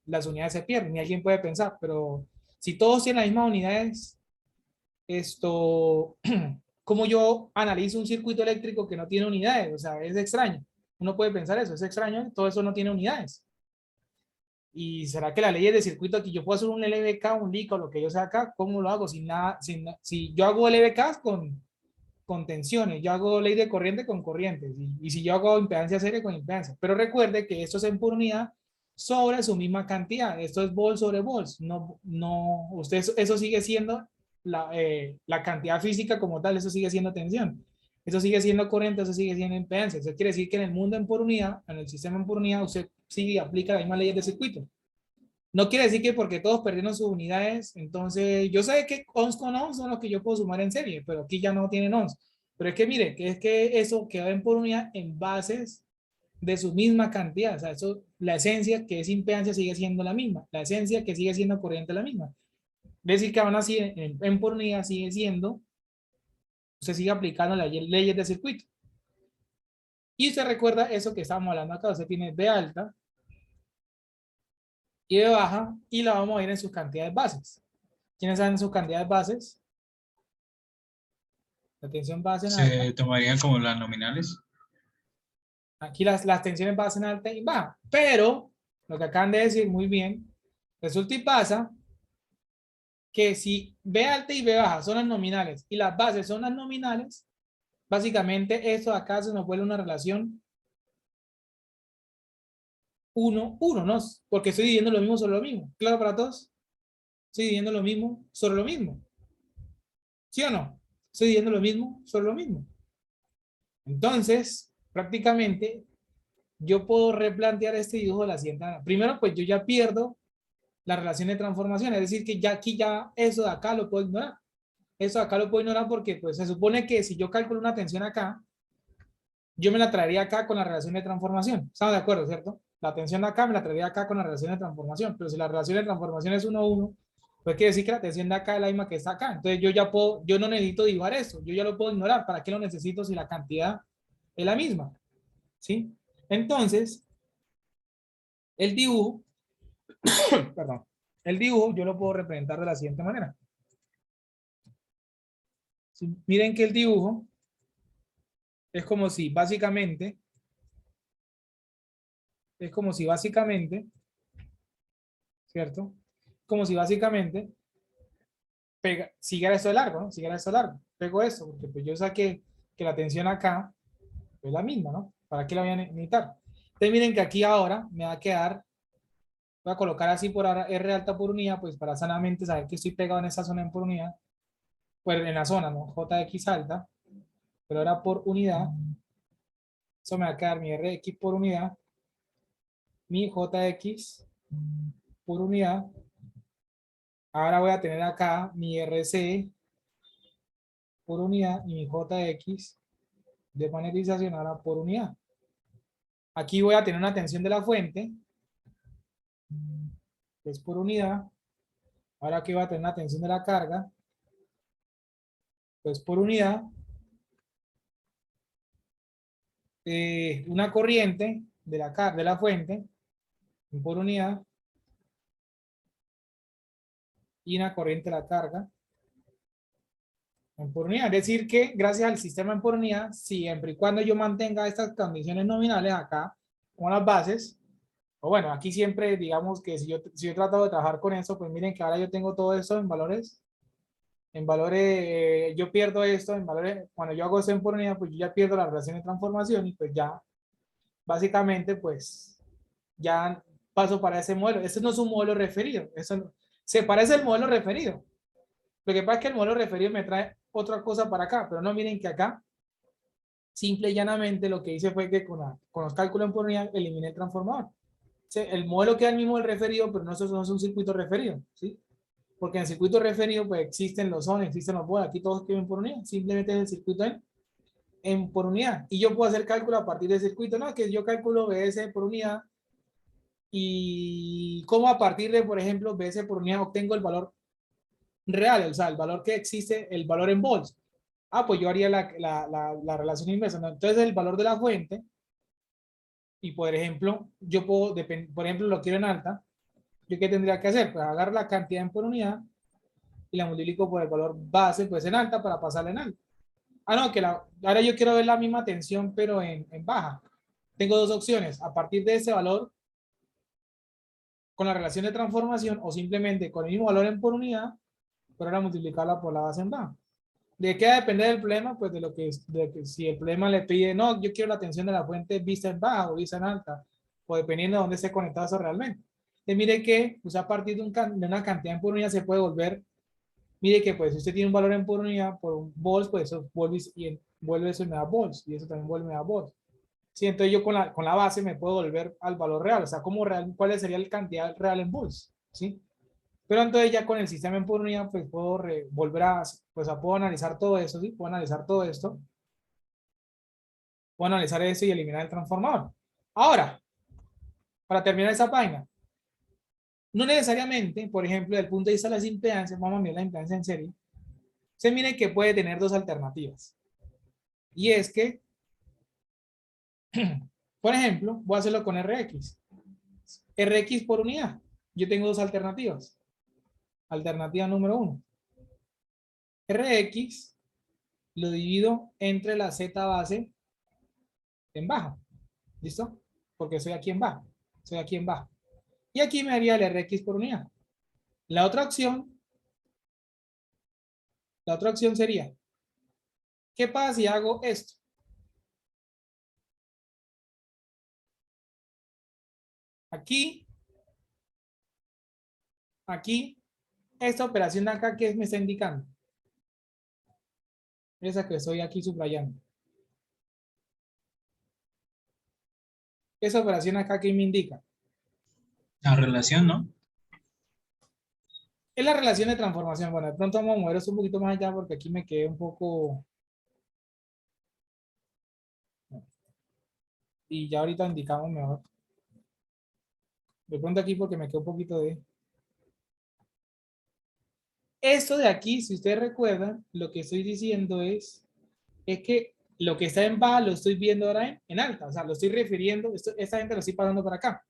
las unidades se pierden y alguien puede pensar, pero si todos tienen las mismas unidades, ¿cómo yo analizo un circuito eléctrico que no tiene unidades? O sea, es extraño. Uno puede pensar eso, es extraño, todo eso no tiene unidades. ¿Y será que la ley de circuito aquí yo puedo hacer un LVK, un LIC o lo que yo sea acá? ¿Cómo lo hago? Sin nada, si yo hago LVK con tensiones, yo hago ley de corriente con corrientes, y si yo hago impedancia serie con impedancia. Pero recuerde que esto es en por unidad sobre su misma cantidad. Esto es vol sobre volts. No, no, usted eso sigue siendo la cantidad física como tal, eso sigue siendo tensión. Eso sigue siendo corriente, eso sigue siendo impedancia. Eso quiere decir que en el mundo en por unidad, en el sistema en por unidad, usted sigue aplica las mismas leyes de circuito. No quiere decir que porque todos perdieron sus unidades, entonces yo sé que ohms con ohms son los que yo puedo sumar en serie, pero aquí ya no tienen ohms. Pero es que mire, que es que eso queda en por unidad en bases de su misma cantidad. O sea, eso, la esencia que es impedancia sigue siendo la misma. La esencia que sigue siendo corriente la misma. Es decir, que aún así en por unidad sigue siendo, se sigue aplicando las leyes de circuito. Y usted recuerda eso que estábamos hablando acá. Usted tiene B alta y B baja y la vamos a ir en sus cantidades bases. ¿Quiénes saben sus cantidades bases? La tensión base en alta. Se tomarían como las nominales. Aquí las tensiones base en alta y baja. Pero, lo que acaban de decir muy bien, resulta y pasa que si B alta y B baja son las nominales y las bases son las nominales, básicamente esto de acá se nos vuelve una relación 1-1, ¿no? Porque estoy dividiendo lo mismo sobre lo mismo. ¿Claro para todos? Estoy dividiendo lo mismo sobre lo mismo. ¿Sí o no? Estoy dividiendo lo mismo sobre lo mismo. Entonces, prácticamente, yo puedo replantear este dibujo de la siguiente manera. Primero, pues yo ya pierdo la relación de transformación, es decir, que ya aquí ya eso de acá lo puedo ignorar. Eso de acá lo puedo ignorar porque pues se supone que si yo calculo una tensión acá, yo me la traería acá con la relación de transformación. ¿Estamos de acuerdo, cierto? La tensión de acá me la traería acá con la relación de transformación, pero si la relación de transformación es 1-1, pues quiere decir que la tensión de acá es la misma que está acá. Entonces yo ya puedo, yo no necesito derivar eso, yo ya lo puedo ignorar. ¿Para qué lo necesito si la cantidad es la misma? ¿Sí? Entonces, el dibujo, perdón, el dibujo yo lo puedo representar de la siguiente manera. ¿Sí? Miren que el dibujo es como si básicamente, ¿cierto? Como si básicamente siguiera esto de largo, ¿no? Siguiera esto de largo. Pego esto, porque pues yo saqué que la tensión acá es la misma, ¿no? ¿Para qué la voy a necesitar? Entonces miren que aquí ahora me va a quedar, voy a colocar así por ahora R alta por unidad, pues para sanamente saber que estoy pegado en esa zona en por unidad, pues en la zona, ¿no? JX alta, pero ahora por unidad, eso me va a quedar mi RX por unidad, mi JX por unidad. Ahora voy a tener acá mi RC por unidad y mi JX de magnetización ahora por unidad. Aquí voy a tener una tensión de la fuente, que es por unidad. Ahora aquí voy a tener una tensión de la carga, pues por unidad. Una corriente de la fuente por unidad y una corriente de la carga en por unidad. Es decir que gracias al sistema en por unidad, siempre y cuando yo mantenga estas condiciones nominales acá, con las bases, o bueno, aquí siempre digamos que si yo he tratado de trabajar con eso, pues miren que ahora yo tengo todo esto en valores, yo pierdo esto en valores, cuando yo hago esto en por unidad, pues yo ya pierdo la relación de transformación y pues ya, básicamente, pues ya paso para ese modelo. Ese no es un modelo referido, se parece al modelo referido. Lo que pasa es que el modelo referido me trae otra cosa para acá, pero no miren que acá, simple y llanamente, lo que hice fue que con los cálculos en por unidad eliminé el transformador. ¿Sí? El modelo queda el mismo del referido, pero no es un circuito referido, ¿sí? Porque en el circuito referido pues existen los zones, existen los bolas, aquí todos escriben por unidad, simplemente es el circuito en por unidad. Y yo puedo hacer cálculo a partir del circuito, no, que yo calculo BS por unidad y cómo a partir de, por ejemplo, BS por unidad obtengo el valor real, o sea, el valor que existe, el valor en volts. Ah, pues yo haría la relación inversa, ¿no? Entonces el valor de la fuente, y por ejemplo, yo puedo, por ejemplo, lo quiero en alta, ¿yo qué tendría que hacer? Pues agarrar la cantidad en por unidad y la multiplico por el valor base, pues en alta, para pasarla en alta. Ah, no, ahora yo quiero ver la misma tensión, pero en baja. Tengo dos opciones. A partir de ese valor, con la relación de transformación o simplemente con el mismo valor en por unidad, pero ahora multiplicarla por la base en baja. ¿De qué va a depender del problema? Pues de que si el problema le pide, no, yo quiero la tensión de la fuente vista en baja o vista en alta, o dependiendo de dónde esté conectado eso realmente. Entonces, mire que pues, a partir de una cantidad en por unidad se puede volver, mire que pues si usted tiene un valor en por unidad, por un volts, pues eso vuelve eso y me da volts, y eso también vuelve y me da volts. Sí, entonces yo con la base me puedo volver al valor real, o sea, como real, cuál sería la cantidad real en volts, ¿sí? Pero entonces ya con el sistema en por unidad, pues puedo volver a, pues puedo analizar todo eso, ¿sí? Puedo analizar todo esto, puedo analizar eso y eliminar el transformador. Ahora, para terminar esa página, no necesariamente, por ejemplo, desde el punto de vista de las impedancias, vamos a mirar la impedancia en serie, se mire que puede tener dos alternativas. Y es que, por ejemplo, voy a hacerlo con RX. RX por unidad. Yo tengo dos alternativas. Alternativa número 1. Rx lo divido entre la Z base en baja. ¿Listo? Porque soy aquí en baja. Soy aquí en baja. Y aquí me haría el Rx por unidad. La otra opción sería, ¿qué pasa si hago esto? Aquí, esta operación de acá, ¿qué me está indicando? Esa que estoy aquí subrayando. Esa operación acá, ¿qué me indica? La relación, ¿no? Es la relación de transformación. Bueno, de pronto vamos a mover esto un poquito más allá porque aquí me quedé un poco... Y ya ahorita indicamos mejor. De pronto aquí porque me quedó un poquito de... Esto de aquí, si ustedes recuerdan, lo que estoy diciendo es que lo que está en baja lo estoy viendo ahora en alta. O sea, lo estoy refiriendo, esta gente lo estoy pasando para acá.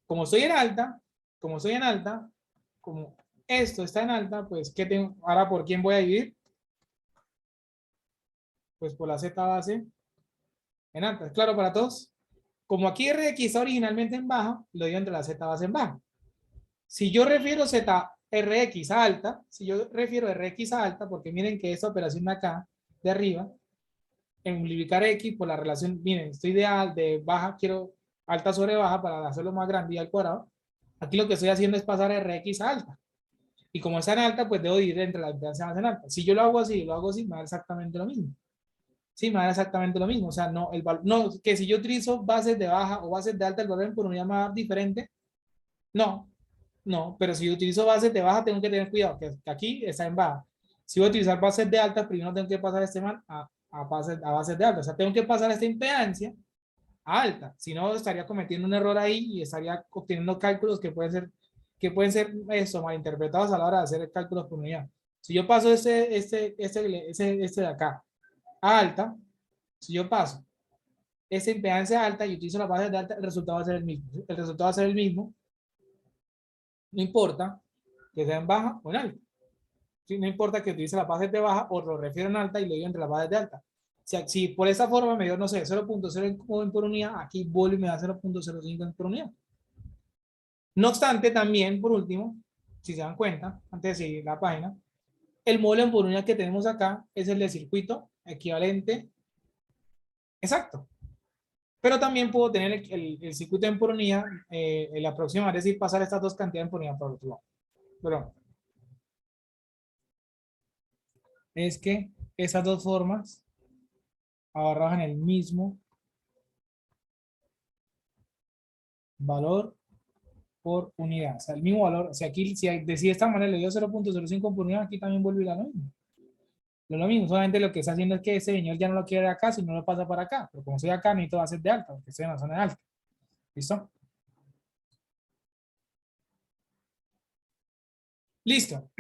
Como estoy en alta, como esto está en alta, pues, ¿qué tengo? Ahora, ¿por quién voy a dividir? Pues por la Z base en alta. ¿Es claro para todos? Como aquí RX está originalmente en baja, lo digo entre la Z base en baja. Si yo refiero ZRX a alta, si yo refiero RX a alta, porque miren que esta operación de acá, de arriba, en multiplicar X por la relación, miren, estoy de baja, quiero alta sobre baja para hacerlo más grande y al cuadrado. Aquí lo que estoy haciendo es pasar RX a alta. Y como está en alta, pues debo dividir entre las impedancias más en alta. Si yo lo hago así y lo hago así, me da exactamente lo mismo. Sí, me da exactamente lo mismo. O sea, no, no, que si yo utilizo bases de baja o bases de alta, el valor por unidad más diferente. No, no, pero si yo utilizo bases de baja, tengo que tener cuidado, que aquí está en baja. Si voy a utilizar bases de alta, primero tengo que pasar este man a bases de alta. O sea, tengo que pasar esta impedancia a alta. Si no, estaría cometiendo un error ahí y estaría obteniendo cálculos que pueden ser eso, malinterpretados a la hora de hacer cálculos por unidad. Si yo paso este de acá a alta, si yo paso esta impedancia alta y utilizo las bases de alta, el resultado va a ser el mismo. El resultado va a ser el mismo, no importa que sea en baja o en alta. ¿Sí? No importa que utilice las bases de baja o lo refiero en alta y lo digo entre las bases de alta. Si por esa forma me dio, no sé, 0.0 por unidad, aquí vuelve y me da 0.05 por unidad. No obstante, también, por último, si se dan cuenta, antes de seguir la página, el módulo en por unidad que tenemos acá es el de circuito equivalente exacto. Pero también puedo tener el circuito en por unidad, la próxima, es decir, pasar estas dos cantidades en por unidad por otro lado. Pero es que esas dos formas arrojan el mismo valor por unidad. O sea, el mismo valor. O sea, aquí, si de esta manera le dio 0.05 por unidad, aquí también vuelve a lo mismo. Lo mismo, solamente lo que está haciendo es que ese señor ya no lo quiere acá, sino lo pasa para acá. Pero como estoy acá, necesito bases de alta, porque estoy en la zona de alta. ¿Listo? Listo.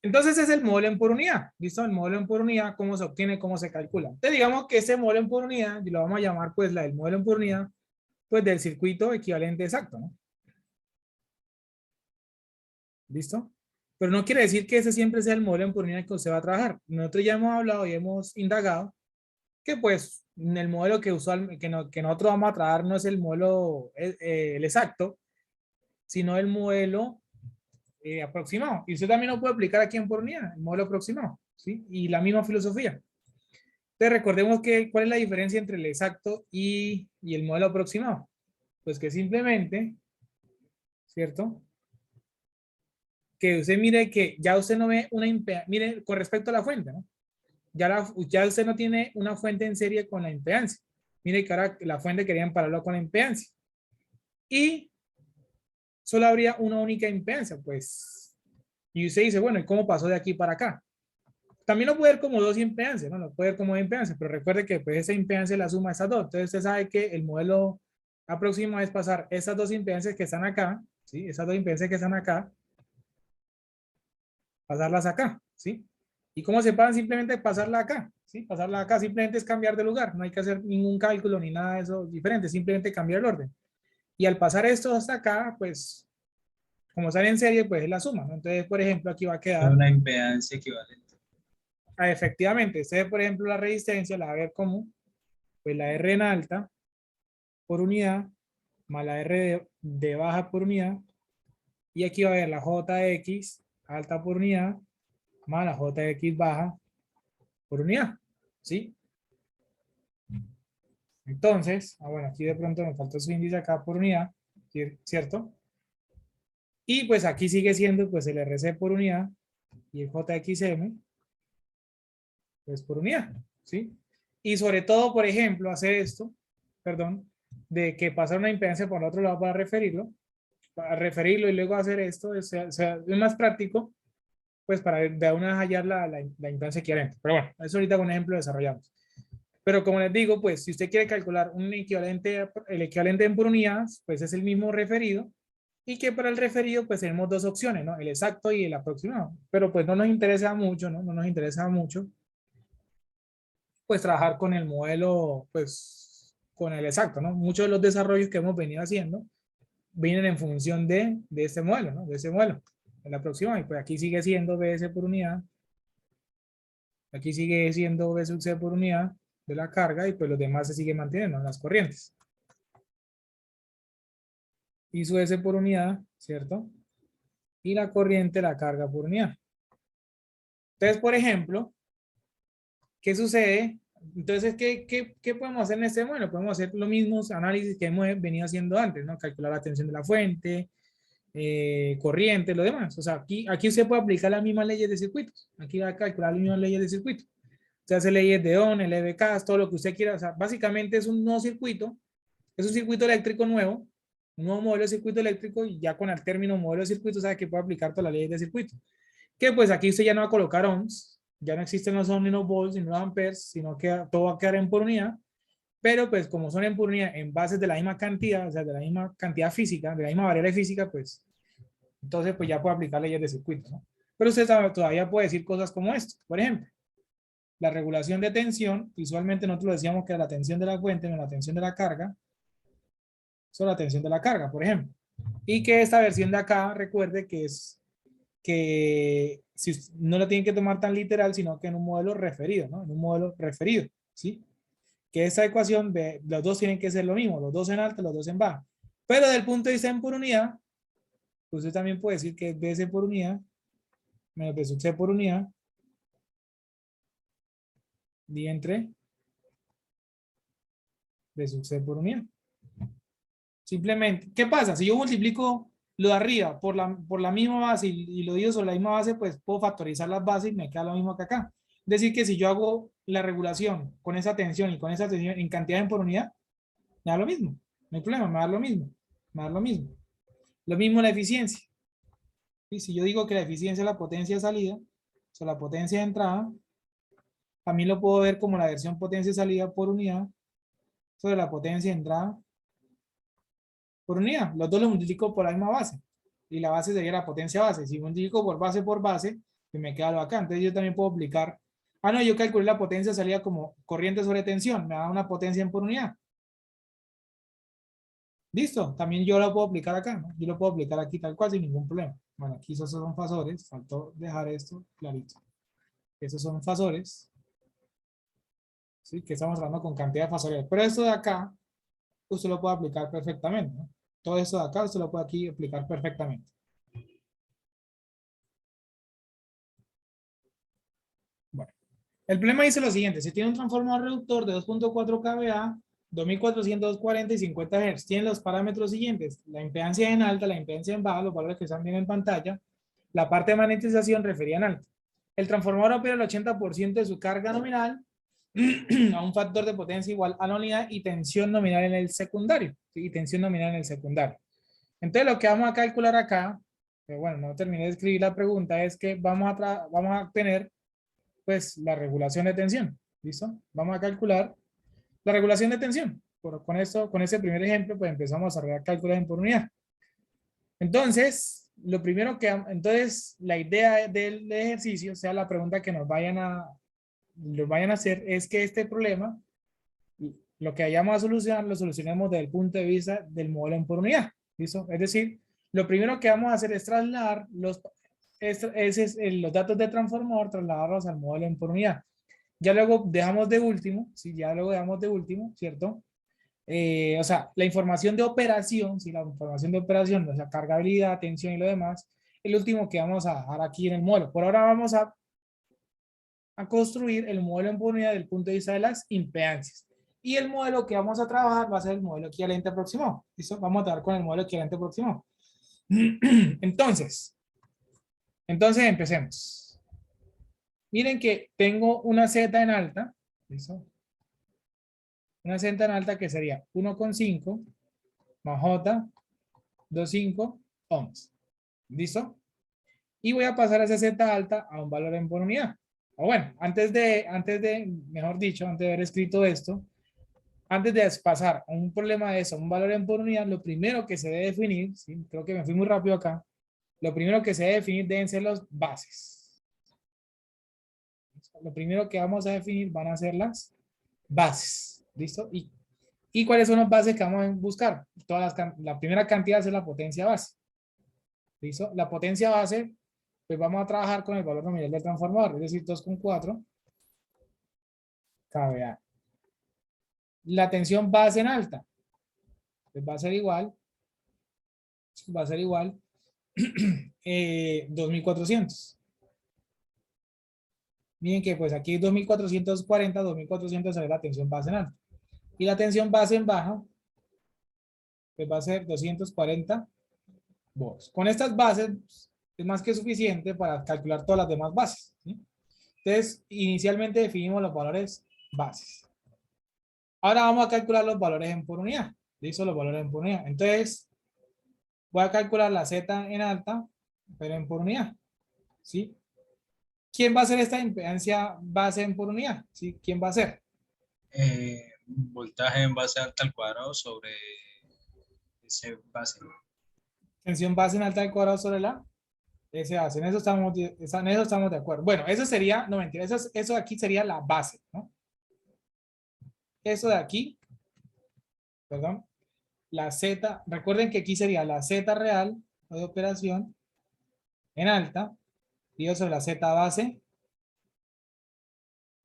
Entonces es el módulo en por unidad. ¿Listo? El módulo en por unidad, ¿cómo se obtiene? ¿Cómo se calcula? Entonces digamos que ese módulo en por unidad, y lo vamos a llamar pues la del módulo en por unidad, pues del circuito equivalente exacto, ¿no? ¿Listo? Pero no quiere decir que ese siempre sea el modelo en por unidad que usted va a trabajar. Nosotros ya hemos hablado y hemos indagado que pues el modelo que nosotros vamos a trabajar no es el modelo el exacto, sino el modelo aproximado. Y usted también lo puede aplicar aquí en por unidad, el modelo aproximado, ¿sí? Y la misma filosofía. Entonces recordemos que cuál es la diferencia entre el exacto y el modelo aproximado. Pues que simplemente, ¿cierto? Que usted mire que ya usted no ve una impedancia, mire con respecto a la fuente, ¿no? Ya usted no tiene una fuente en serie con la impedancia. Mire que ahora la fuente quería empararlo con la impedancia. Y solo habría una única impedancia, pues. Y usted dice, bueno, ¿y cómo pasó de aquí para acá? También lo puede ver como dos impedancias, ¿no? Lo puede ver como dos impedancias, pero recuerde que pues, esa impedancia es la suma de estas dos. Entonces usted sabe que el modelo aproximado es pasar esas dos impedancias que están acá, ¿sí? Esas dos impedancias que están acá, pasarlas acá, ¿sí? ¿Y cómo se pasan? Simplemente pasarla acá, ¿sí? Pasarla acá simplemente es cambiar de lugar, no hay que hacer ningún cálculo ni nada de eso diferente, simplemente cambiar el orden. Y al pasar esto hasta acá, pues, como sale en serie, pues es la suma, ¿no? Entonces, por ejemplo, aquí va a Es quedar, una impedancia equivalente. efectivamente, usted, por ejemplo, la resistencia la va a ver como, pues la R en alta por unidad, más la R de baja por unidad, y aquí va a ver la JX alta por unidad, más la JX baja por unidad, ¿sí? Entonces, bueno, aquí de pronto me faltó su índice acá por unidad, ¿cierto? Y pues aquí sigue siendo pues el RC por unidad y el JXM pues por unidad, ¿sí? Y sobre todo, por ejemplo, hacer esto, perdón, de que pasar una impedancia por el otro lado para referirlo y luego hacer esto, o sea, es más práctico, pues para de una vez hallar la impedancia equivalente. Pero bueno, eso ahorita con un ejemplo desarrollamos. Pero como les digo, pues si usted quiere calcular un equivalente, el equivalente en por unidades, pues es el mismo referido. Y que para el referido, pues tenemos dos opciones, ¿no? El exacto y el aproximado. Pero pues no nos interesa mucho, ¿no? No nos interesa mucho, pues trabajar con el modelo, pues con el exacto, ¿no? Muchos de los desarrollos que hemos venido haciendo vienen en función de este modelo, ¿no? De ese modelo, el aproximado. Y pues aquí sigue siendo BS por unidad. Aquí sigue siendo B sub C por unidad de la carga y pues los demás se siguen manteniendo en las corrientes. Y su S por unidad, ¿cierto? Y la corriente, la carga por unidad. Entonces, por ejemplo, ¿qué sucede? Entonces, ¿qué podemos hacer en este modelo? Podemos hacer los mismos análisis que hemos venido haciendo antes, ¿no? Calcular la tensión de la fuente, corriente, lo demás. O sea, aquí usted puede aplicar las mismas leyes de circuitos. Aquí va a calcular las mismas leyes de circuito. Se hace leyes de Ohm, LVK, todo lo que usted quiera. O sea, básicamente es un nuevo circuito, es un circuito eléctrico nuevo, un nuevo modelo de circuito eléctrico y ya con el término modelo de circuito sabe que puede aplicar todas las leyes de circuito. Que pues aquí usted ya no va a colocar ohms, ya no existen los ohms ni los volts ni los amperes, sino que todo va a quedar en por unidad. Pero pues como son en por unidad en bases de la misma cantidad, o sea, de la misma cantidad física, de la misma variable física, pues entonces pues ya puede aplicar leyes de circuito, ¿no? Pero usted todavía puede decir cosas como esto. Por ejemplo, la regulación de tensión, visualmente nosotros decíamos que era la tensión de la fuente, no la tensión de la carga, solo la tensión de la carga, por ejemplo. Y que esta versión de acá, recuerde que es que si no lo tienen que tomar tan literal, sino que en un modelo referido, ¿no? En un modelo referido, ¿sí? Que esta ecuación, los dos tienen que ser lo mismo, los dos en alta, los dos en baja. Pero del punto de vista en por unidad, usted también puede decir que es BC por unidad menos B sub C por unidad y entre B sub C por unidad. Simplemente, ¿qué pasa? Si yo multiplico lo de arriba por la misma base y lo divido sobre la misma base, pues puedo factorizar las bases y me queda lo mismo que acá. Es decir, que si yo hago la regulación con esa tensión y con esa tensión en cantidad en por unidad, me da lo mismo. No hay problema, me da lo mismo. Me da lo mismo. Lo mismo la eficiencia. Y si yo digo que la eficiencia es la potencia de salida, o sea, la potencia de entrada, también lo puedo ver como la versión potencia de salida por unidad sobre la potencia de entrada por unidad. Los dos los multiplico por la misma base. Y la base sería la potencia base. Si multiplico por base, pues me queda lo acá. Entonces yo también puedo aplicar. Ah, no, yo calculé la potencia de salida como corriente sobre tensión. Me da una potencia en por unidad. Listo. También yo lo puedo aplicar acá, ¿no? Yo lo puedo aplicar aquí tal cual sin ningún problema. Bueno, aquí esos son fasores. Faltó dejar esto clarito. Esos son fasores. ¿Sí? Que estamos hablando con cantidad de fasores. Pero esto de acá, usted lo puede aplicar perfectamente, ¿no? Todo eso de acá, usted lo puede aquí explicar perfectamente. Bueno, el problema dice lo siguiente. Si tiene un transformador reductor de 2.4 kVA, 2440 y 50 Hz, tiene los parámetros siguientes. La impedancia en alta, la impedancia en baja, los valores que están viendo en pantalla. La parte de magnetización referida en alta. El transformador opera el 80% de su carga nominal a un factor de potencia igual a la unidad y tensión nominal en el secundario. ¿Sí? Y tensión nominal en el secundario. Entonces lo que vamos a calcular acá, pero bueno, no terminé de escribir la pregunta, es que vamos a tener pues la regulación de tensión. ¿Listo? Vamos a calcular la regulación de tensión. Con esto, con ese primer ejemplo, pues empezamos a desarrollar cálculos en por unidad. Entonces, entonces la idea del ejercicio, o sea, la pregunta que nos vayan a hacer es que este problema, lo que vayamos a solucionar, lo solucionemos desde el punto de vista del modelo en por unidad. ¿Listo? Es decir, lo primero que vamos a hacer es trasladar los datos de transformador, trasladarlos al modelo en por unidad. Ya luego dejamos de último, ¿sí? Ya luego dejamos de último, ¿cierto? O sea, la información de operación, ¿sí? La información de operación, o sea, cargabilidad, tensión y lo demás, el último que vamos a dejar aquí en el modelo. Por ahora vamos a construir el modelo en unidad desde el punto de vista de las impedancias. Y el modelo que vamos a trabajar va a ser el modelo equivalente aproximado. ¿Listo? Vamos a trabajar con el modelo equivalente aproximado. Entonces empecemos. Miren que tengo una Z en alta. ¿Listo? Una Z en alta que sería 1,5 más J 2,5 ohms. ¿Listo? Y voy a pasar esa Z alta a un valor en por unidad. O bueno, mejor dicho, antes de haber escrito esto, antes de pasar a un problema de eso, un valor en por unidad, lo primero que se debe definir, ¿sí? Creo que me fui muy rápido acá, lo primero que se debe definir deben ser los bases. Lo primero que vamos a definir van a ser las bases. ¿Listo? ¿Y cuáles son las bases que vamos a buscar? La primera cantidad es la potencia base. ¿Listo? La potencia base, pues vamos a trabajar con el valor nominal del transformador, es decir, 2,4 kVA. La tensión base en alta, pues va a ser igual 2400. Miren que pues aquí 2440, 2400 es la tensión base en alta. Y la tensión base en baja, pues va a ser 240 volts. Con estas bases es más que suficiente para calcular todas las demás bases, ¿sí? Entonces, inicialmente definimos los valores bases. Ahora vamos a calcular los valores en por unidad. ¿Listo? Los valores en por unidad. Entonces, voy a calcular la Z en alta, pero en por unidad. ¿Sí? ¿Quién va a hacer esta impedancia base en por unidad? ¿Sí? ¿Quién va a hacer? Voltaje en base alta al cuadrado sobre ese base. Tensión base en alta al cuadrado sobre la S base. En eso estamos de acuerdo. Bueno, eso sería, no mentira, eso de aquí sería la base, ¿no? Eso de aquí, perdón, la Z, recuerden que aquí sería la Z real de operación en alta, dividido sobre la Z base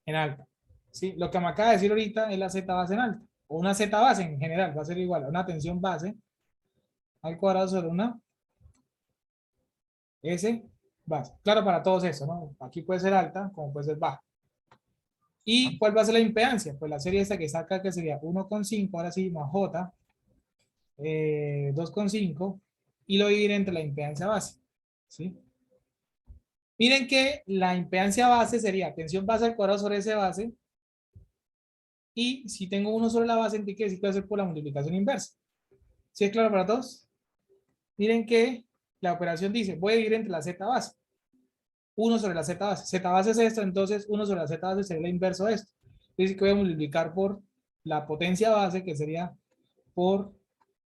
en alta. ¿Sí? Lo que me acaba de decir ahorita es la Z base en alta, o una Z base en general, va a ser igual a una tensión base al cuadrado sobre una S base. Claro, para todos eso, ¿no? Aquí puede ser alta, como puede ser baja. ¿Y cuál va a ser la impedancia? Pues la serie esta que está acá, que sería 1,5, ahora sí, más J, 2,5, y lo dividir entre la impedancia base. ¿Sí? Miren que la impedancia base sería tensión base al cuadrado sobre S base, y si tengo uno sobre la base, entonces quiere decir que puede ser por la multiplicación inversa. ¿Sí es claro para todos? Miren que la operación dice, voy a dividir entre la Z base. 1 sobre la Z base. Z base es esto, entonces 1 sobre la Z base sería el inverso de esto. Dice que voy a multiplicar por la potencia base, que sería por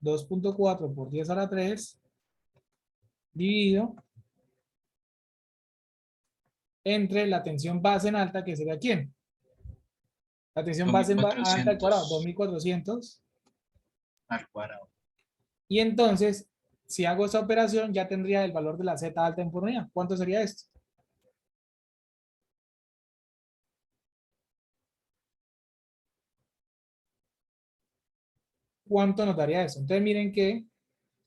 2,4 por 10 a la 3, dividido entre la tensión base en alta, que sería ¿quién? La tensión base en alta al cuadrado, 2400 2400. al cuadrado. Y entonces, si hago esta operación, ya tendría el valor de la Z alta en por unidad. ¿Cuánto sería esto? ¿Cuánto nos daría eso? Entonces miren que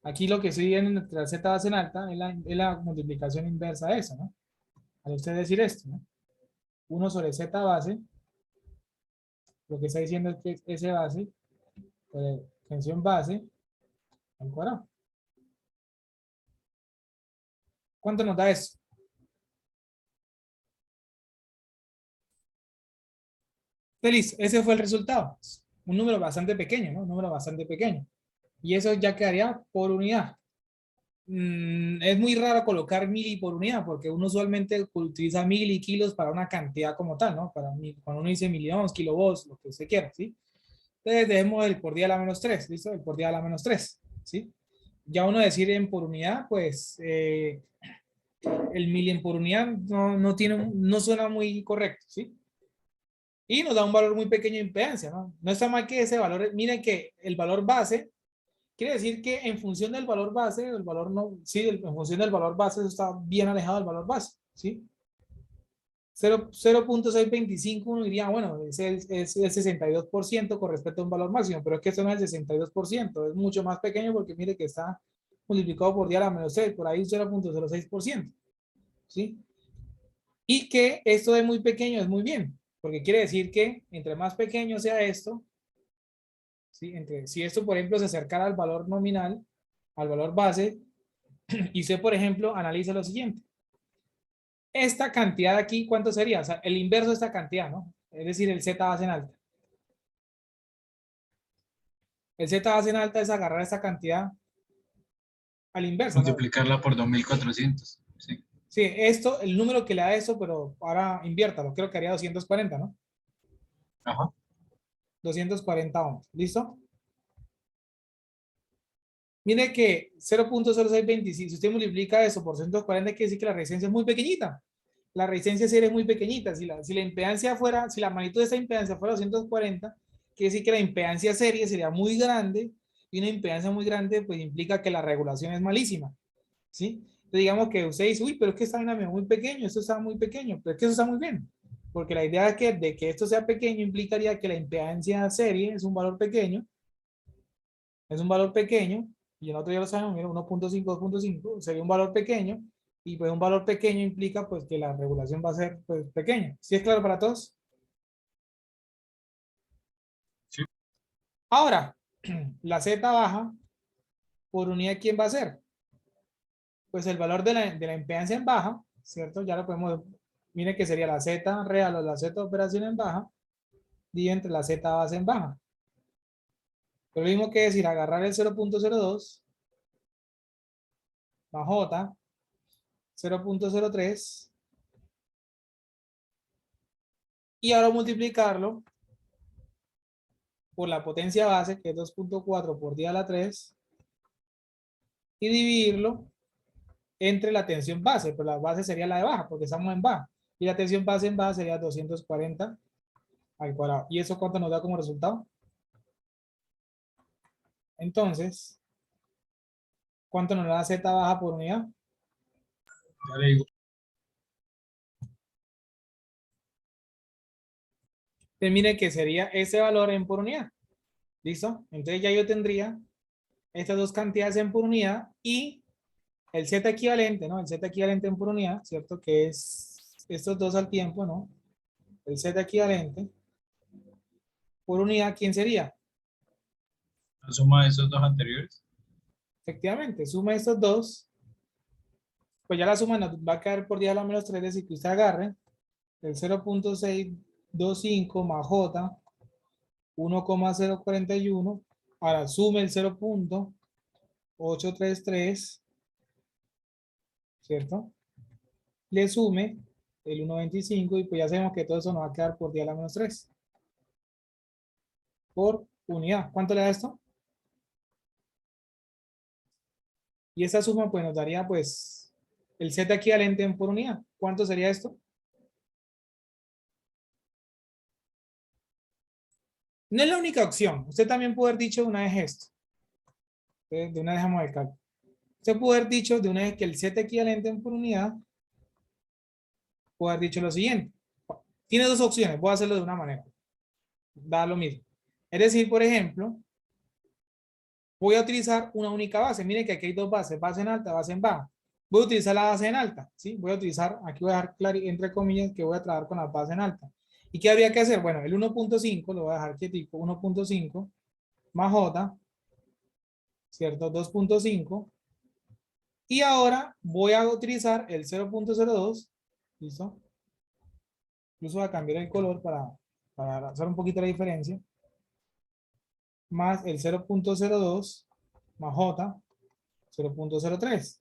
Aquí lo que estoy viendo entre la z base en alta es la multiplicación inversa de eso, ¿no? Al usted decir esto, ¿no? 1 sobre z base, lo que está diciendo es que S base, tensión base, al cuadrado. ¿Cuánto nos da eso? Feliz, ese fue el resultado. Un número bastante pequeño, ¿no? Un número bastante pequeño. Y eso ya quedaría por unidad. Es muy raro colocar mili por unidad, porque uno usualmente utiliza mil y kilos para una cantidad como tal, ¿no? Cuando uno dice milions, kilovolts, lo que usted quiera, ¿sí? Entonces dejemos el por 10 a la menos 3, ¿listo? El por 10 a la menos 3, ¿sí? Ya uno decir en por unidad, pues el mili en por unidad no suena muy correcto, ¿sí? Y nos da un valor muy pequeño de impedancia, ¿no? No está mal que ese valor, miren que el valor base, quiere decir que en función del valor base, el valor no, sí, en función del valor base, eso está bien alejado del valor base, ¿sí? 0.625 uno diría, bueno, es el 62% con respecto a un valor máximo, pero es que eso no es el 62%, es mucho más pequeño porque mire que está multiplicado por 10 a la menos 6, por ahí 0.06%, ¿sí? Y que esto de muy pequeño es muy bien, porque quiere decir que entre más pequeño sea esto, ¿sí? Si esto, por ejemplo, se acercara al valor nominal, al valor base, y usted, por ejemplo, analiza lo siguiente. Esta cantidad de aquí, ¿cuánto sería? O sea, el inverso de esta cantidad, ¿no? Es decir, el Z base en alta. El Z base en alta es agarrar esta cantidad al inverso, ¿no? Multiplicarla por 2400. Sí. Sí, esto, el número que le da eso, pero ahora inviértalo. Creo que haría 240, ¿no? Ajá. 240 ohms. ¿Listo? Mire que 0.0625, si usted multiplica eso por 240, quiere decir que la resistencia es muy pequeñita. La resistencia seria es muy pequeñita. Si la impedancia fuera, si la magnitud de esta impedancia fuera 240, quiere decir que la impedancia seria sería muy grande, y una impedancia muy grande pues implica que la regulación es malísima, ¿sí? Entonces digamos que usted dice, uy, pero es que esta vaina es muy pequeño, esto está muy pequeño, pero es que eso está muy bien, porque la idea de que esto sea pequeño implicaría que la impedancia seria es un valor pequeño, y en otro ya lo sabemos, mira, 1.5, 2.5, sería un valor pequeño, y pues un valor pequeño implica pues que la regulación va a ser pues pequeña. ¿Sí es claro para todos? Sí. Ahora, la Z baja por unidad, ¿quién va a ser? Pues el valor de la impedancia en baja, ¿cierto? Ya lo podemos, miren que sería la Z real o la Z operación en baja, dividido entre la Z base en baja. Lo mismo que decir, agarrar el 0.02 más J, 0.03, y ahora multiplicarlo por la potencia base, que es 2.4 por 10 a la 3, y dividirlo entre la tensión base, pero la base sería la de baja, porque estamos en baja, y la tensión base en baja sería 240 al cuadrado. ¿Y eso cuánto nos da como resultado? Entonces, ¿cuánto nos da Z baja por unidad? Ya le digo. Entonces, mire que sería ese valor en por unidad. ¿Listo? Entonces ya yo tendría estas dos cantidades en por unidad y el Z equivalente, ¿no? El Z equivalente en por unidad, ¿cierto? Que es estos dos al tiempo, ¿no? El Z equivalente por unidad, ¿quién sería? La suma de esos dos anteriores. Efectivamente, suma estos dos, pues ya la suma nos va a quedar por 10 a la menos 3, es decir, que usted agarre el 0.625 más J, 1,041, ahora sume el 0.833, ¿cierto? Le sume el 1.25 y pues ya sabemos que todo eso nos va a quedar por 10 a la menos 3 por unidad. ¿Cuánto le da esto? Y esta suma pues nos daría pues el Z equivalente en por unidad. ¿Cuánto sería esto? No es la única opción. Usted también puede haber dicho una vez esto. De una vez dejamos el cálculo. Usted puede haber dicho de una vez que el Z equivalente en por unidad, puede haber dicho lo siguiente. Tiene dos opciones. Voy a hacerlo de una manera. Da lo mismo. Es decir, por ejemplo, voy a utilizar una única base. Miren que aquí hay dos bases, base en alta, base en baja. Voy a utilizar la base en alta, ¿sí? Voy a utilizar, aquí voy a dejar claro, entre comillas, que voy a trabajar con la base en alta. ¿Y qué habría que hacer? Bueno, el 1.5 lo voy a dejar quietico, 1.5 más J, ¿cierto? 2.5. Y ahora voy a utilizar el 0.02, ¿listo? Incluso voy a cambiar el color para hacer un poquito la diferencia. Más el 0.02 más J, 0.03.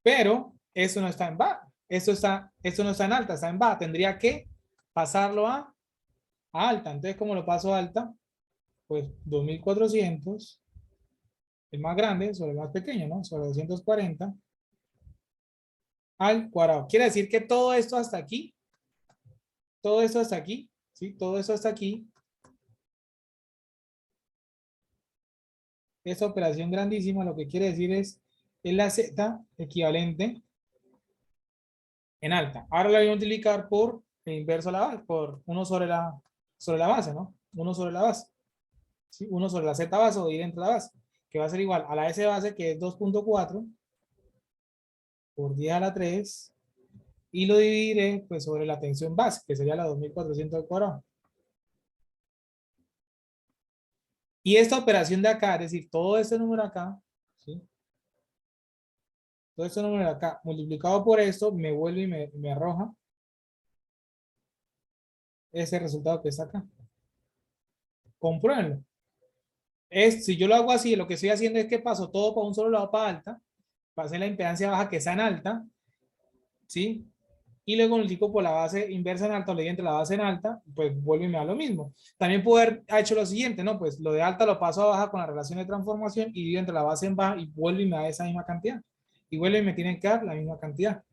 Pero eso no está en baja. Esto no está en alta, está en baja. Tendría que pasarlo a alta. Entonces, ¿cómo lo paso a alta? Pues 2400, el más grande sobre el más pequeño, ¿no? Sobre 240 al cuadrado. Quiere decir que todo esto hasta aquí, todo esto hasta aquí, ¿sí? Todo esto hasta aquí, esta operación grandísima, lo que quiere decir es la Z equivalente en alta. Ahora la voy a multiplicar por el inverso a la base, por 1 sobre la base, ¿no? 1 sobre la base. ¿Sí? 1 sobre la Z base o dividir entre la base, que va a ser igual a la S base, que es 2.4 por 10 a la 3, y lo dividiré pues sobre la tensión base, que sería la 2400 al cuadrado. Y esta operación de acá, es decir, todo este número acá, ¿sí? Todo este número de acá, multiplicado por esto, me vuelve y me arroja ese resultado que está acá. Compruébenlo. Si yo lo hago así, lo que estoy haciendo es que paso todo para un solo lado, para alta, pasé la impedancia baja que está en alta, ¿sí? Y luego multiplico por la base inversa en alta, o le di entre la base en alta, pues vuelve y me da lo mismo. También puedo haber hecho lo siguiente, ¿no? Pues lo de alta lo paso a baja con la relación de transformación y divido entre la base en baja y vuelve y me da esa misma cantidad. Y vuelve y me tienen que dar la misma cantidad.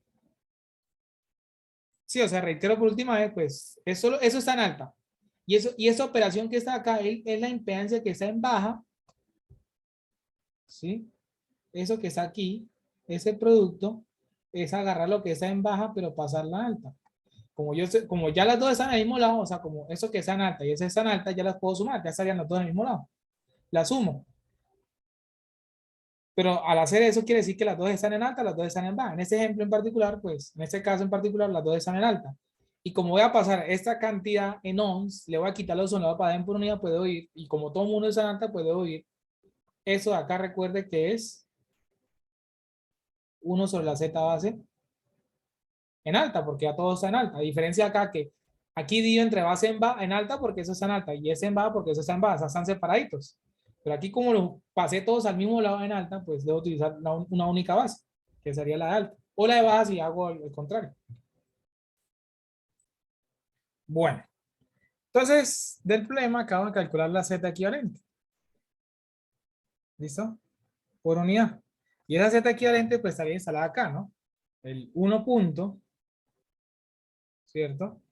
Sí, o sea, reitero por última vez, pues eso está en alta. Y esa operación que está acá es la impedancia que está en baja, ¿sí? Eso que está aquí, ese producto, es agarrar lo que está en baja, pero pasarla a alta. Como ya las dos están al mismo lado, o sea, como eso que está en alta y ese está en alta, ya las puedo sumar, ya estarían las dos al mismo lado. Las sumo. Pero al hacer eso quiere decir que las dos están en alta, las dos están en baja. En este ejemplo en particular, pues, en este caso en particular, las dos están en alta. Y como voy a pasar esta cantidad en ohms, le voy a quitar los ohms, para dar por unidad, puedo ir, y como todo el mundo está en alta, puedo ir. Eso de acá recuerde que es 1 sobre la Z base en alta, porque ya todo está en alta. A diferencia acá que aquí digo entre base en alta porque eso está en alta y ese en baja porque eso está en baja, o sea, están separaditos. Pero aquí como lo pasé todos al mismo lado en alta, pues debo utilizar una única base, que sería la de alta. O la de baja si hago el contrario. Bueno, entonces del problema acabo de calcular la Z equivalente. ¿Listo? Por unidad. Y esa Z equivalente pues estaría instalada acá, ¿no? El 1 punto, ¿cierto?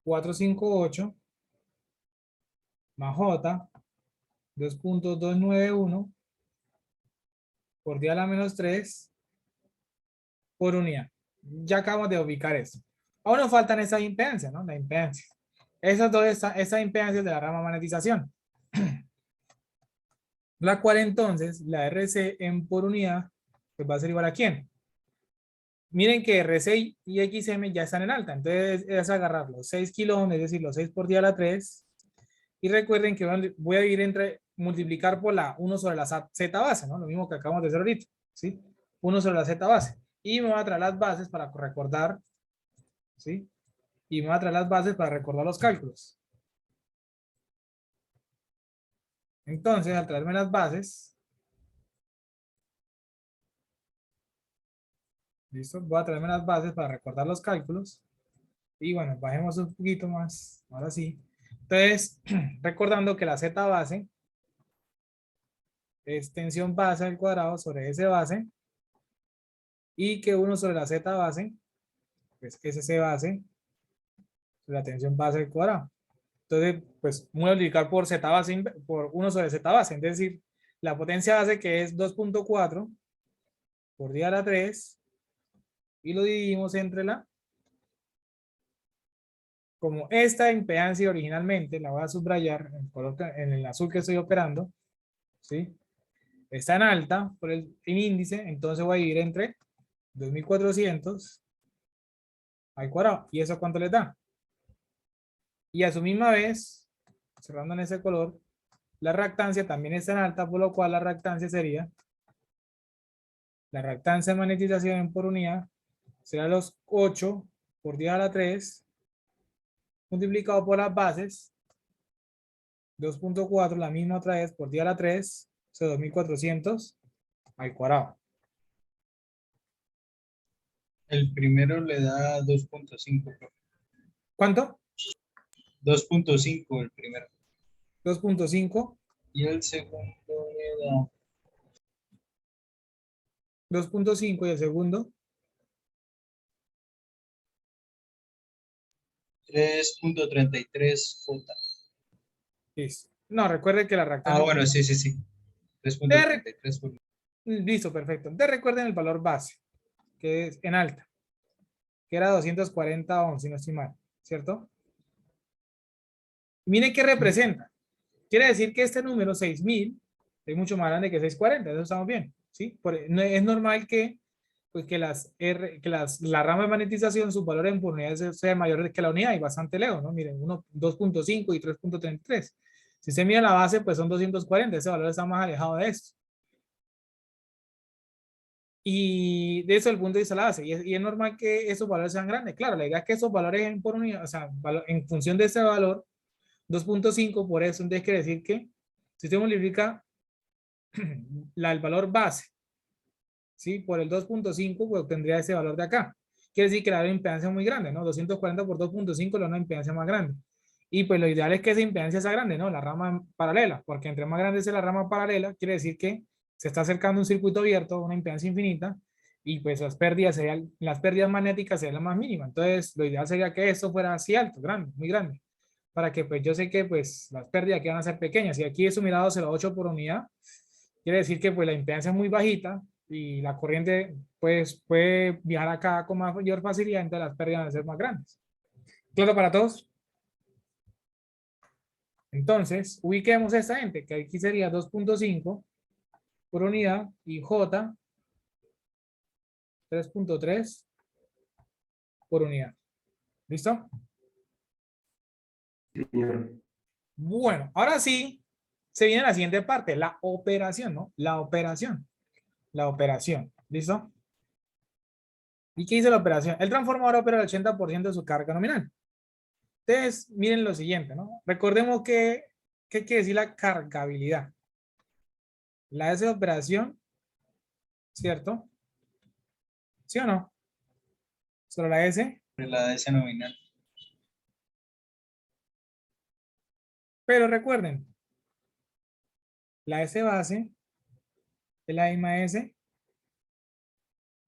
458 más J 2.291 por 10 a la menos 3 por unidad. Ya acabamos de ubicar esto. Ahora nos faltan esas impedancias, ¿no? La impedancia. Esas impedancias de la rama magnetización. La cual entonces, la RC en por unidad, pues va a ser igual a ¿quién? Miren que RC y XM ya están en alta. Entonces es agarrar los 6 kilómetros, es decir, los 6 por 10 a la 3. Y recuerden que voy a ir multiplicar por la 1 sobre la Z base, ¿no? Lo mismo que acabamos de hacer ahorita, ¿sí? 1 sobre la Z base. Y me voy a traer las bases para recordar, ¿sí? Y me voy a traer las bases para recordar los cálculos. Entonces, al traerme las bases, ¿listo? Voy a traerme las bases para recordar los cálculos. Y bueno, bajemos un poquito más, ahora sí. Entonces, recordando que la Z base es tensión base al cuadrado sobre S base, y que 1 sobre la Z base, pues SC base, la tensión base al cuadrado. Entonces, pues voy a multiplicar por Z base, por 1 sobre Z base, es decir, la potencia base que es 2.4 por 10 a la 3, y lo dividimos entre como esta impedancia originalmente, la voy a subrayar en el azul que estoy operando, ¿sí? está en alta por el índice, entonces voy a dividir entre 2400 al cuadrado. ¿Y eso cuánto le da? Y a su misma vez, cerrando en ese color, la reactancia también está en alta, por lo cual la reactancia sería, la reactancia de magnetización por unidad, será los 8 por 10 a la 3, multiplicado por las bases, 2.4, la misma otra vez, por 10 a la 3, o sea, 2400 al cuadrado. El primero le da 2.5. ¿Cuánto? 2.5 el primero. 2.5, Y el segundo le da 2.5 y el segundo, 3.33 J. listo. No, recuerde que la Ah, reactancia... bueno, sí, sí, sí. Te re- 3.33 por... Listo, perfecto. Entonces recuerden el valor base, que es en alta, que era 240 ohms, si no estoy mal, ¿cierto? Miren qué representa. Quiere decir que este número, 6000, es mucho más grande que 640, eso estamos bien, ¿sí? Es normal que, pues, que la rama de magnetización, sus valores en por unidad sean mayores que la unidad y bastante lejos, ¿no? Miren, 2.5 y 3.33. Si se mira la base, pues son 240, ese valor está más alejado de esto. Y de eso el punto de vista de la base. Y es normal que esos valores sean grandes. Claro, la idea es que esos valores en por unidad, o sea, en función de ese valor, 2.5, por eso entonces quiere decir que si usted multiplica el valor base, ¿sí? Por el 2.5, pues obtendría ese valor de acá. Quiere decir que la impedancia es muy grande, ¿no? 240 por 2.5 es una impedancia más grande. Y pues lo ideal es que esa impedancia sea grande, ¿no? La rama paralela, porque entre más grande sea la rama paralela, quiere decir que se está acercando un circuito abierto, una impedancia infinita, y pues las pérdidas magnéticas serían las más mínimas. Entonces, lo ideal sería que esto fuera así alto, grande, muy grande, para que pues yo sé que pues las pérdidas aquí van a ser pequeñas. Si aquí he sumado 0.8 por unidad, quiere decir que pues la impedancia es muy bajita y la corriente pues puede viajar acá con mayor facilidad, entonces las pérdidas van a ser más grandes. ¿Claro para todos? Entonces, ubiquemos esta gente, que aquí sería 2.5 por unidad y J 3.3 por unidad. ¿Listo? Señor. Bueno, ahora sí, se viene la siguiente parte, la operación, ¿no? La operación. La operación. ¿Listo? ¿Y qué dice la operación? El transformador opera el 80% de su carga nominal. Entonces, miren lo siguiente, ¿no? Recordemos que, ¿qué quiere decir la cargabilidad? La S de operación, ¿cierto? ¿Sí o no? Solo la S, La de ese nominal. pero recuerden, la S base es la misma S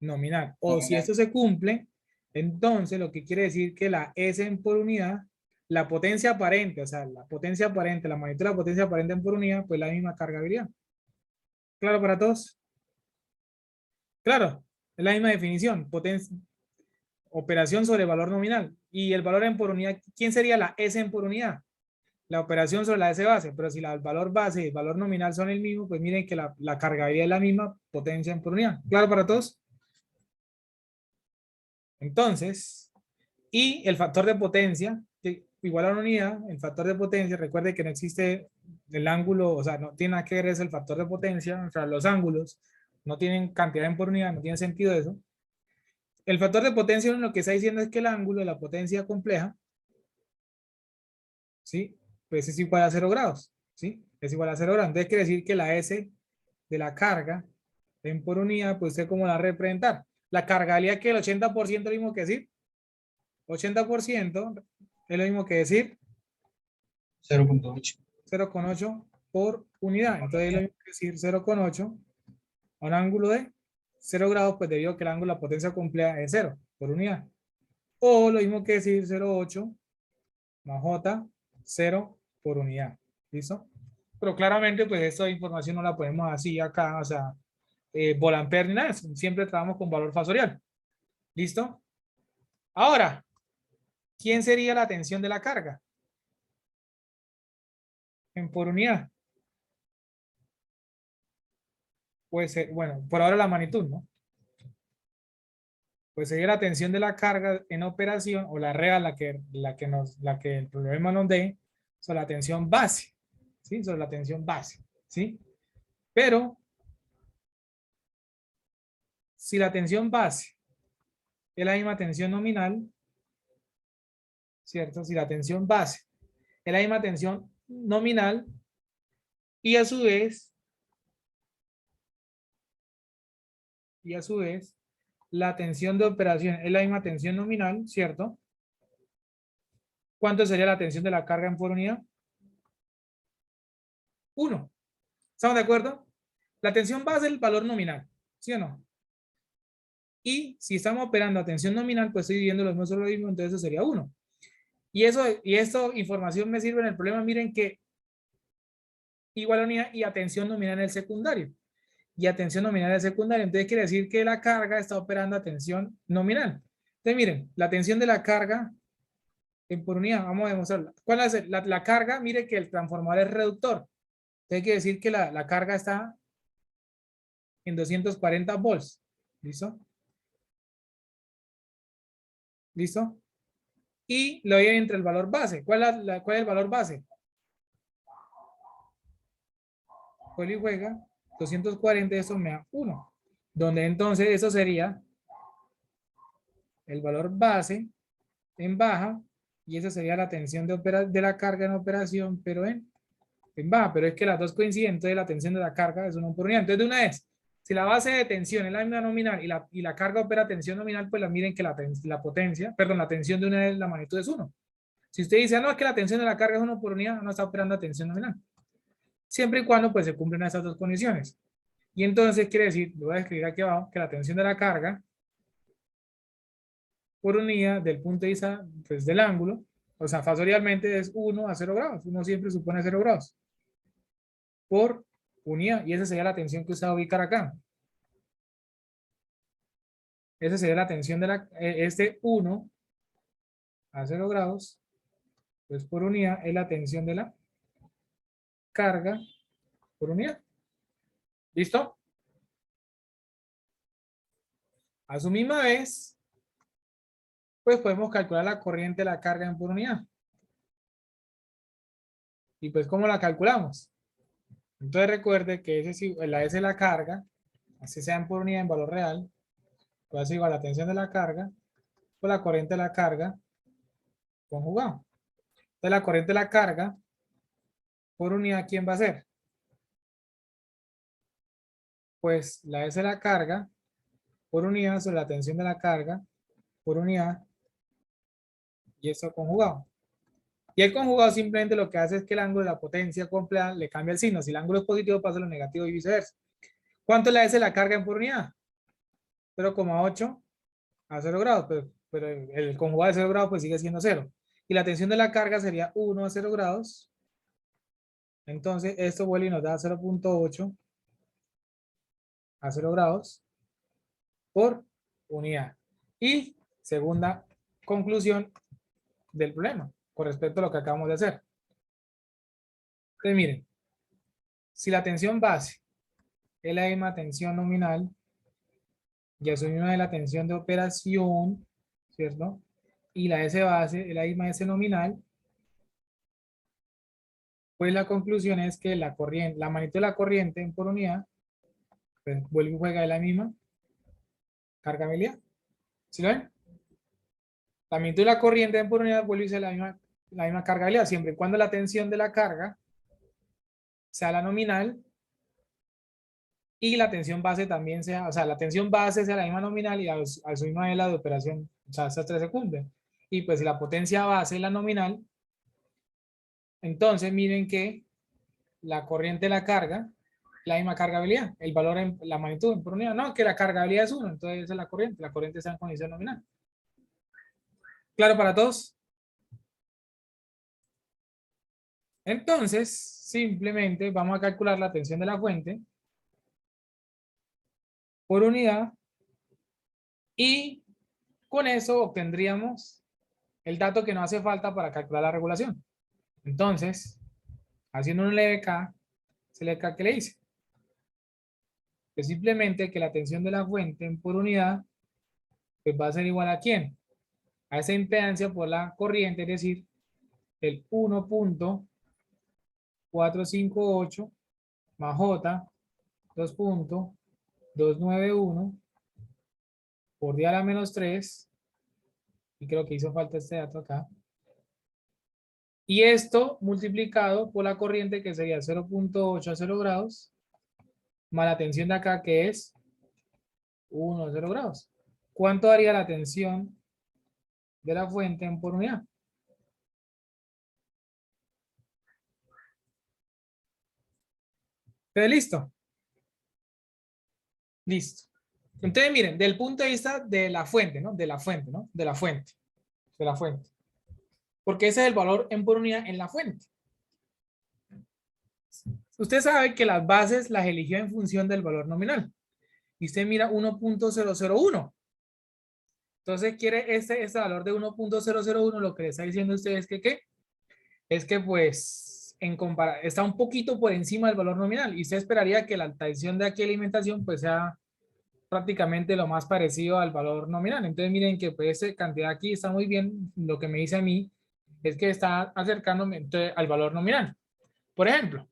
nominal. O si Nominal. esto se cumple, entonces lo que quiere decir que la S en por unidad, la potencia aparente, o sea, la potencia aparente, la magnitud de la potencia aparente en por unidad, pues la misma cargabilidad. ¿Claro para todos? Claro, es la misma definición, potencia, operación sobre valor nominal. Y el valor en por unidad, ¿quién sería la S en por unidad? La operación sobre la S base, pero si el valor base y el valor nominal son el mismo, pues miren que la cargabilidad es la misma, potencia en por unidad. ¿Claro para todos? Entonces, y el factor de potencia, que igual a una unidad, el factor de potencia, recuerde que no existe el ángulo, o sea, no tiene nada que ver es el factor de potencia, o sea, los ángulos no tienen cantidad en por unidad, no tiene sentido eso. El factor de potencia lo que está diciendo es que el ángulo de la potencia compleja, ¿sí? Pues es igual a 0 grados, ¿sí? Es igual a 0 grados. Entonces quiere decir que la S de la carga en por unidad, pues usted cómo la representar. La cargabilidad que el 80% es lo mismo que decir 80% es lo mismo que decir 0.8. 0,8 por unidad. Entonces es lo mismo que decir 0,8 a un ángulo de 0 grados, pues debido a que el ángulo de la potencia compleja es 0 por unidad. O lo mismo que decir 0,8 más J 0 por unidad. ¿Listo? Pero claramente, pues esta información no la ponemos así acá, o sea, volampere ni nada. Siempre trabajamos con valor fasorial. ¿Listo? Ahora, ¿quién sería la tensión de la carga? En por unidad. pues, bueno, por ahora la magnitud, ¿no? Pues sería la tensión de la carga en operación o la real, la que el problema nos dé, sobre la tensión base, ¿sí? Sobre la tensión base, ¿sí? Pero, si la tensión base es la misma tensión nominal, ¿cierto? Si la tensión base es la misma tensión nominal y a su vez, la tensión de operación es la misma tensión nominal, ¿cierto? ¿Cuánto sería la tensión de la carga en por unidad? 1. ¿Estamos de acuerdo? La tensión base es el valor nominal, ¿sí o no? Y si estamos operando a tensión nominal, pues estoy dividiendo los mismos logaritmos, entonces eso sería 1. Y esto información me sirve en el problema, miren que igual a unidad y atención nominal en el secundario. Y atención nominal en el secundario. Entonces quiere decir que la carga está operando a tensión nominal. Entonces miren, la tensión de la carga en por unidad, vamos a demostrarla. ¿Cuál es la carga? Mire que el transformador es reductor. Entonces quiere decir que la carga está en 240 volts. ¿Listo? ¿Listo? Y lo doy entre el valor base. ¿Cuál es el valor base? Juega y juega. 240, eso me da 1. Donde entonces eso sería el valor base en baja. Y esa sería la tensión de la carga en operación, pero en baja. Pero es que las dos coinciden. Entonces la tensión de la carga es 1 por unidad. Entonces de una vez, si la base de tensión es la misma nominal y la carga opera tensión nominal, pues miren que la potencia, perdón, la tensión de una vez, la magnitud es 1. Si usted dice, no, es que la tensión de la carga es 1 por unidad, no está operando a tensión nominal. Siempre y cuando pues se cumplen esas dos condiciones. Y entonces quiere decir, lo voy a escribir aquí abajo, que la tensión de la carga por unidad del punto de vista pues, del ángulo, o sea, fasorialmente es 1 a 0 grados. Uno siempre supone 0 grados por unidad. Y esa sería la tensión que usted va a ubicar acá. Esa sería la tensión de este 1 a 0 grados, pues por unidad es la tensión de la carga por unidad. ¿Listo? A su misma vez, pues podemos calcular la corriente de la carga en por unidad. Y pues, ¿cómo la calculamos? Entonces recuerde que la S es la carga, así sea en por unidad en valor real, pues es igual a la tensión de la carga por la corriente de la carga conjugado. Entonces la corriente de la carga por unidad, ¿quién va a ser? Pues la S de la carga por unidad sobre la tensión de la carga por unidad y eso conjugado. Y el conjugado simplemente lo que hace es que el ángulo de la potencia completa le cambia el signo. Si el ángulo es positivo pasa a lo negativo y viceversa. ¿Cuánto es la S de la carga en por unidad? 0,8 a 0 grados, pero el conjugado de 0 grados pues sigue siendo 0. Y la tensión de la carga sería 1 a 0 grados. Entonces esto vuelve y nos da 0,8 a 0 grados por unidad. Y segunda conclusión del problema con respecto a lo que acabamos de hacer. Entonces miren, si la tensión base es la misma tensión nominal y asumimos de la tensión de operación, ¿cierto? Y la S base es la misma S nominal, pues la conclusión es que la magnitud de la corriente en por unidad, pues vuelve y juega de la misma cargabilidad. ¿Sí lo ven? La magnitud de la corriente en por unidad vuelve y ser la misma cargabilidad, siempre y cuando la tensión de la carga sea la nominal y la tensión base también sea, o sea, la tensión base sea la misma nominal y a su misma vez la de operación, o sea, esas tres se cumplen. Y pues si la potencia base es la nominal, entonces miren que la corriente de la carga, la misma cargabilidad, el valor en la magnitud en por unidad, no, que la cargabilidad es 1, entonces esa es la corriente está en condición nominal. ¿Claro para todos? Entonces, simplemente vamos a calcular la tensión de la fuente por unidad y con eso obtendríamos el dato que nos hace falta para calcular la regulación. Entonces, haciendo un LBK, ¿qué le hice? Es simplemente que la tensión de la fuente por unidad pues va a ser igual a ¿quién? A esa impedancia por la corriente, es decir, el 1.458 más J 2.291 por 10 a la menos 3, y creo que hizo falta este dato acá, y esto multiplicado por la corriente que sería 0.80 grados, más la tensión de acá que es 1,0 grados. ¿Cuánto daría la tensión de la fuente en por unidad? ¿Pero listo? Listo. Entonces, miren, del punto de vista de la fuente, ¿no? De la fuente, ¿no? De la fuente. De la fuente. Porque ese es el valor en por unidad en la fuente. Usted sabe que las bases las eligió en función del valor nominal. Y usted mira 1.001. Entonces quiere este valor de 1.001, lo que le está diciendo a usted es que ¿qué? Es que pues está un poquito por encima del valor nominal. Y usted esperaría que la tensión de aquí alimentación pues sea prácticamente lo más parecido al valor nominal. Entonces miren que pues esa cantidad aquí está muy bien. Lo que me dice a mí es que está acercándome entonces, al valor nominal. Por ejemplo,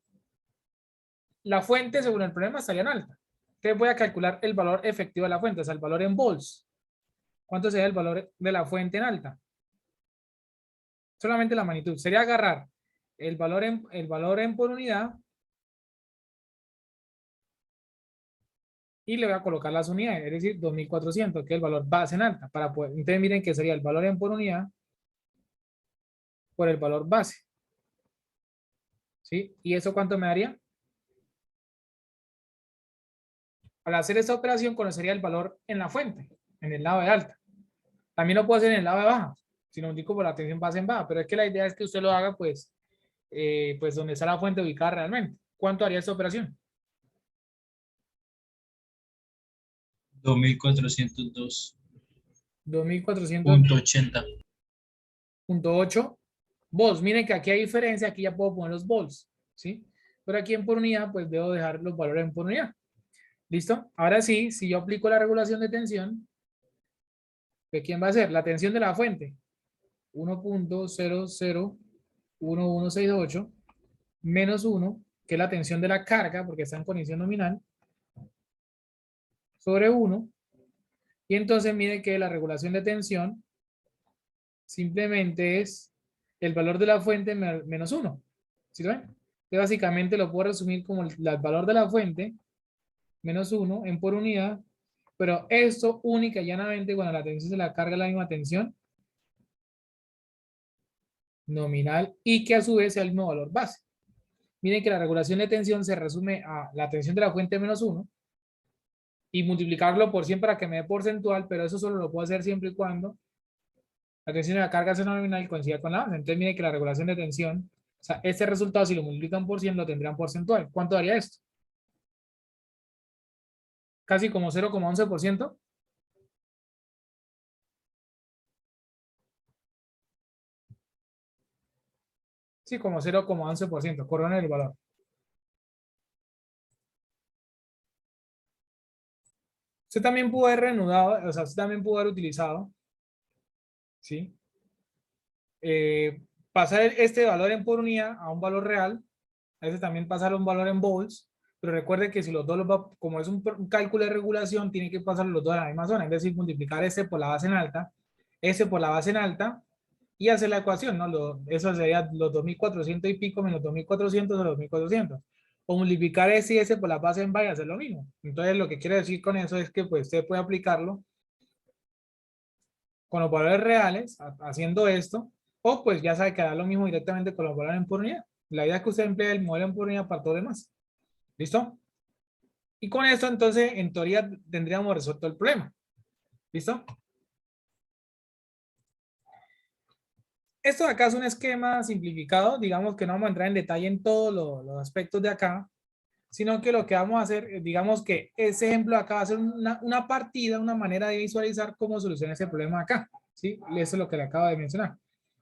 la fuente según el problema estaría en alta. Entonces voy a calcular el valor efectivo de la fuente, o sea, el valor en volts. ¿Cuánto sería el valor de la fuente en alta? Solamente la magnitud. Sería agarrar el valor en por unidad y le voy a colocar las unidades, es decir, 2400, que es el valor base en alta. Para poder, entonces miren que sería el valor en por unidad por el valor base. ¿Sí? ¿Y eso cuánto me daría? Al hacer esta operación conocería el valor en la fuente, en el lado de alta. También lo puedo hacer en el lado de baja, si no indico por la tensión base en baja, pero es que la idea es que usted lo haga pues, pues donde está la fuente ubicada realmente. ¿Cuánto haría esta operación? 2402.80. 2400.8 volts. Miren que aquí hay diferencia, aquí ya puedo poner los volts, ¿sí? Pero aquí en por unidad, pues debo dejar los valores en por unidad. ¿Listo? Ahora sí, si yo aplico la regulación de tensión, ¿de quién va a ser? La tensión de la fuente, 1.001168 menos 1, que es la tensión de la carga, porque está en condición nominal, sobre 1. Y entonces mire que la regulación de tensión simplemente es el valor de la fuente menos 1. ¿Sí lo ven? Entonces básicamente lo puedo resumir como el valor de la fuente menos 1 en por unidad, pero esto única y llanamente cuando la tensión se la carga la misma tensión nominal y que a su vez sea el mismo valor base. Miren que la regulación de tensión se resume a la tensión de la fuente menos 1 y multiplicarlo por 100 para que me dé porcentual, pero eso solo lo puedo hacer siempre y cuando la tensión de la carga sea nominal y coincida con la base. Entonces miren que la regulación de tensión, o sea, este resultado si lo multiplican por 100 lo tendrían porcentual. ¿Cuánto daría esto? Casi como 0,11%. Sí, como 0,11%, corona el valor. Usted también pudo haber reanudado, o sea, usted también pudo haber utilizado, ¿sí? Pasar este valor en por unidad a un valor real, a veces también pasar un valor en volts, pero recuerde que si los dos, como es un cálculo de regulación, tiene que pasar los dos a la misma zona, es decir, multiplicar ese por la base en alta, ese por la base en alta, y hacer la ecuación, ¿no? Eso sería los 2400 y pico menos 2400 o los 2400. O multiplicar ese y ese por la base en baja y hacer lo mismo. Entonces, lo que quiere decir con eso es que pues, usted puede aplicarlo con los valores reales, haciendo esto, o pues ya sabe que hará lo mismo directamente con los valores en por unidad. La idea es que usted emplee el modelo en por unidad para todo lo demás. ¿Listo? Y con esto, entonces, en teoría, tendríamos resuelto el problema. ¿Listo? Esto de acá es un esquema simplificado, digamos que no vamos a entrar en detalle en todos los aspectos de acá, sino que lo que vamos a hacer, digamos que ese ejemplo de acá va a ser una partida, una manera de visualizar cómo solucionar ese problema de acá, ¿sí? Eso es lo que le acabo de mencionar.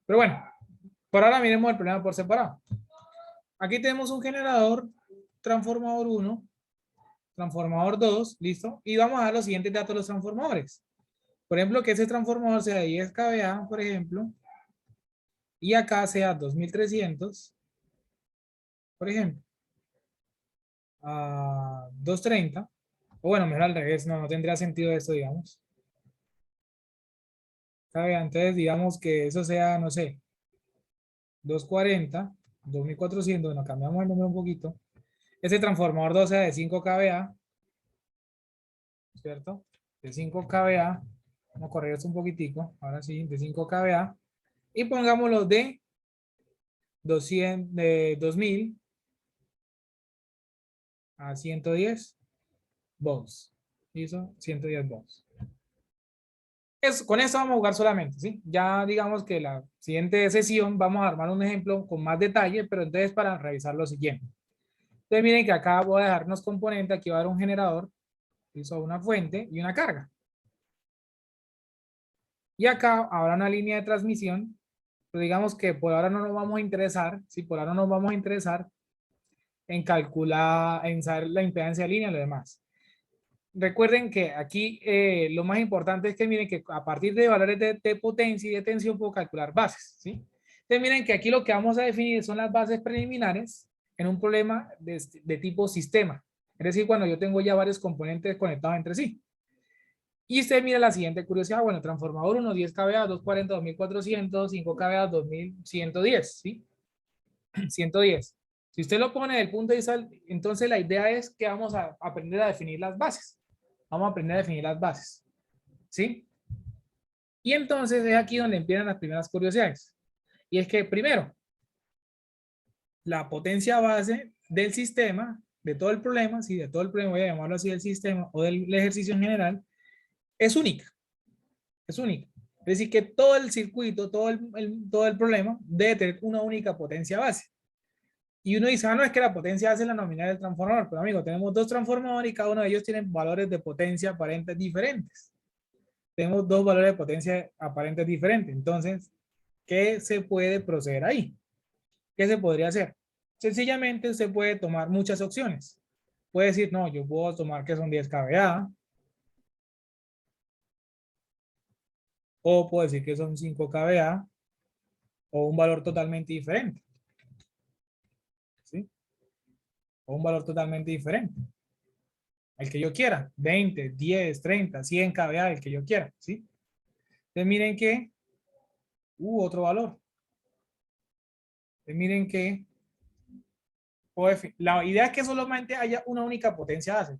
Pero bueno, por ahora miremos el problema por separado. Aquí tenemos un generador, transformador 1. transformador 2, ¿listo? Y vamos a dar los siguientes datos de los transformadores. Por ejemplo, que ese transformador sea de 10 kVA, por ejemplo, y acá sea 2300, por ejemplo, a 230, o bueno, mejor al revés, no tendría sentido esto, digamos. kVA, entonces digamos que eso sea, no sé, 240, 2400, bueno, cambiamos el número un poquito. Ese transformador 2 sea de 5 kVA, ¿cierto? De 5 kVA, vamos a correr esto un poquitico, ahora sí, de 5 kVA, y pongámoslo de 200, de 2000 a 110 volts. ¿Listo? 110 volts. Con esto vamos a jugar solamente, ¿sí? Ya digamos que la siguiente sesión vamos a armar un ejemplo con más detalle, pero entonces para revisar lo siguiente. Entonces miren que acá voy a dejar unos componentes, aquí va a haber un generador, ¿listo? Una fuente y una carga. Y acá habrá una línea de transmisión, pero digamos que por ahora no nos vamos a interesar, ¿sí? Por ahora no nos vamos a interesar en calcular, en saber la impedancia de línea y lo demás. Recuerden que aquí lo más importante es que miren que a partir de valores de potencia y de tensión puedo calcular bases, ¿sí? Entonces miren que aquí lo que vamos a definir son las bases preliminares en un problema de tipo sistema. Es decir, cuando yo tengo ya varios componentes conectados entre sí. Y usted mira la siguiente curiosidad, bueno, transformador 1, 10 kVA, 240, 2400, 5 kVA, 2110, ¿sí? 110. Si usted lo pone del punto de vista, entonces la idea es que vamos a aprender a definir las bases. Vamos a aprender a definir las bases, ¿sí? Y entonces es aquí donde empiezan las primeras curiosidades. Y es que primero, la potencia base del sistema, de todo el problema, sí, de todo el problema, voy a llamarlo así, del sistema o del ejercicio en general, es única. Es única. Es decir, que todo el circuito, todo el problema debe tener una única potencia base. Y uno dice, no, es que la potencia base es la nominal del transformador. Pero amigo, tenemos dos transformadores y cada uno de ellos tiene valores de potencia aparentes diferentes. Tenemos dos valores de potencia aparentes diferentes. Entonces, ¿qué se puede proceder ahí? ¿Qué se podría hacer? Sencillamente usted puede tomar muchas opciones. Puede decir, no, yo puedo tomar que son 10 kVA. O puedo decir que son 5 kVA. O un valor totalmente diferente. ¿Sí? O un valor totalmente diferente. El que yo quiera. 20, 10, 30, 100 kVA, el que yo quiera. ¿Sí? Entonces miren que otro valor. Entonces miren que la idea es que solamente haya una única potencia base.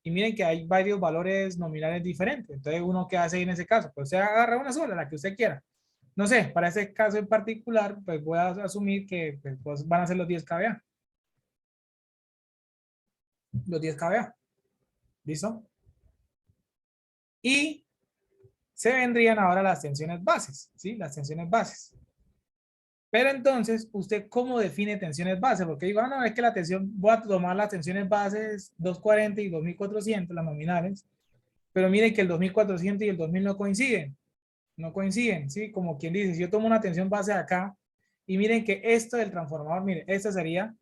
Y miren que hay varios valores nominales diferentes. Entonces, ¿uno qué hace en ese caso? Pues se agarra una sola, la que usted quiera. No sé, para ese caso en particular, pues voy a asumir que pues, van a ser los 10 kVA. Los 10 kVA. ¿Listo? Y se vendrían ahora las tensiones bases, ¿sí? Las tensiones bases. Pero entonces, ¿usted cómo define tensiones bases? Porque digo, no, es que la tensión, voy a tomar las tensiones bases 240 y 2400, las nominales, pero mire que el 2400 y el 2000 no coinciden. No coinciden, ¿sí? Como quien dice, si yo tomo una tensión base acá, y miren que esto del transformador, mire, esta sería,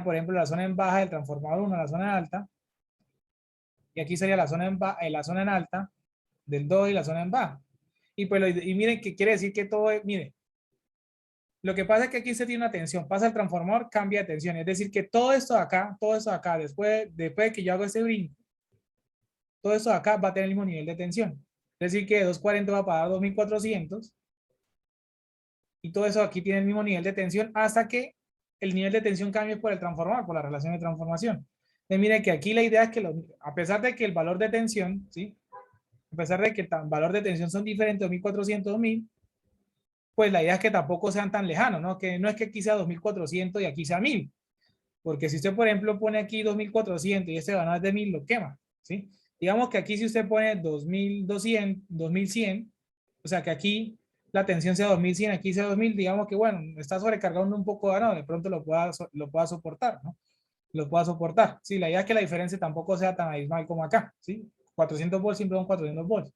por ejemplo, la zona en baja del transformador 1, la zona en alta, y aquí sería la zona en alta del 2 y la zona en baja. Y pues, y miren que quiere decir que todo es, mire, lo que pasa es que aquí se tiene una tensión, pasa el transformador, cambia de tensión, es decir, que todo esto de acá, después de que yo hago este brinco, todo esto de acá va a tener el mismo nivel de tensión. Es decir, que de 240 va a pagar 2400 y todo eso aquí tiene el mismo nivel de tensión hasta que el nivel de tensión cambie por el transformador, por la relación de transformación. Entonces, miren que aquí la idea es que a pesar de que el valor de tensión, ¿sí? A pesar de que el valor de tensión son diferentes, 2400, 2000, pues la idea es que tampoco sean tan lejanos, ¿no? Que no es que aquí sea 2400 y aquí sea 1000. Porque si usted, por ejemplo, pone aquí 2400 y este valor de 1000, lo quema, ¿sí? Digamos que aquí si usted pone 2200, 2100, o sea que aquí la tensión sea 2100, aquí sea 2000, digamos que bueno, está sobrecargando un poco, no, de pronto lo pueda soportar, ¿no? Lo pueda soportar. Sí, la idea es que la diferencia tampoco sea tan abismal como acá, ¿sí? 400 volts siempre son 400 volts.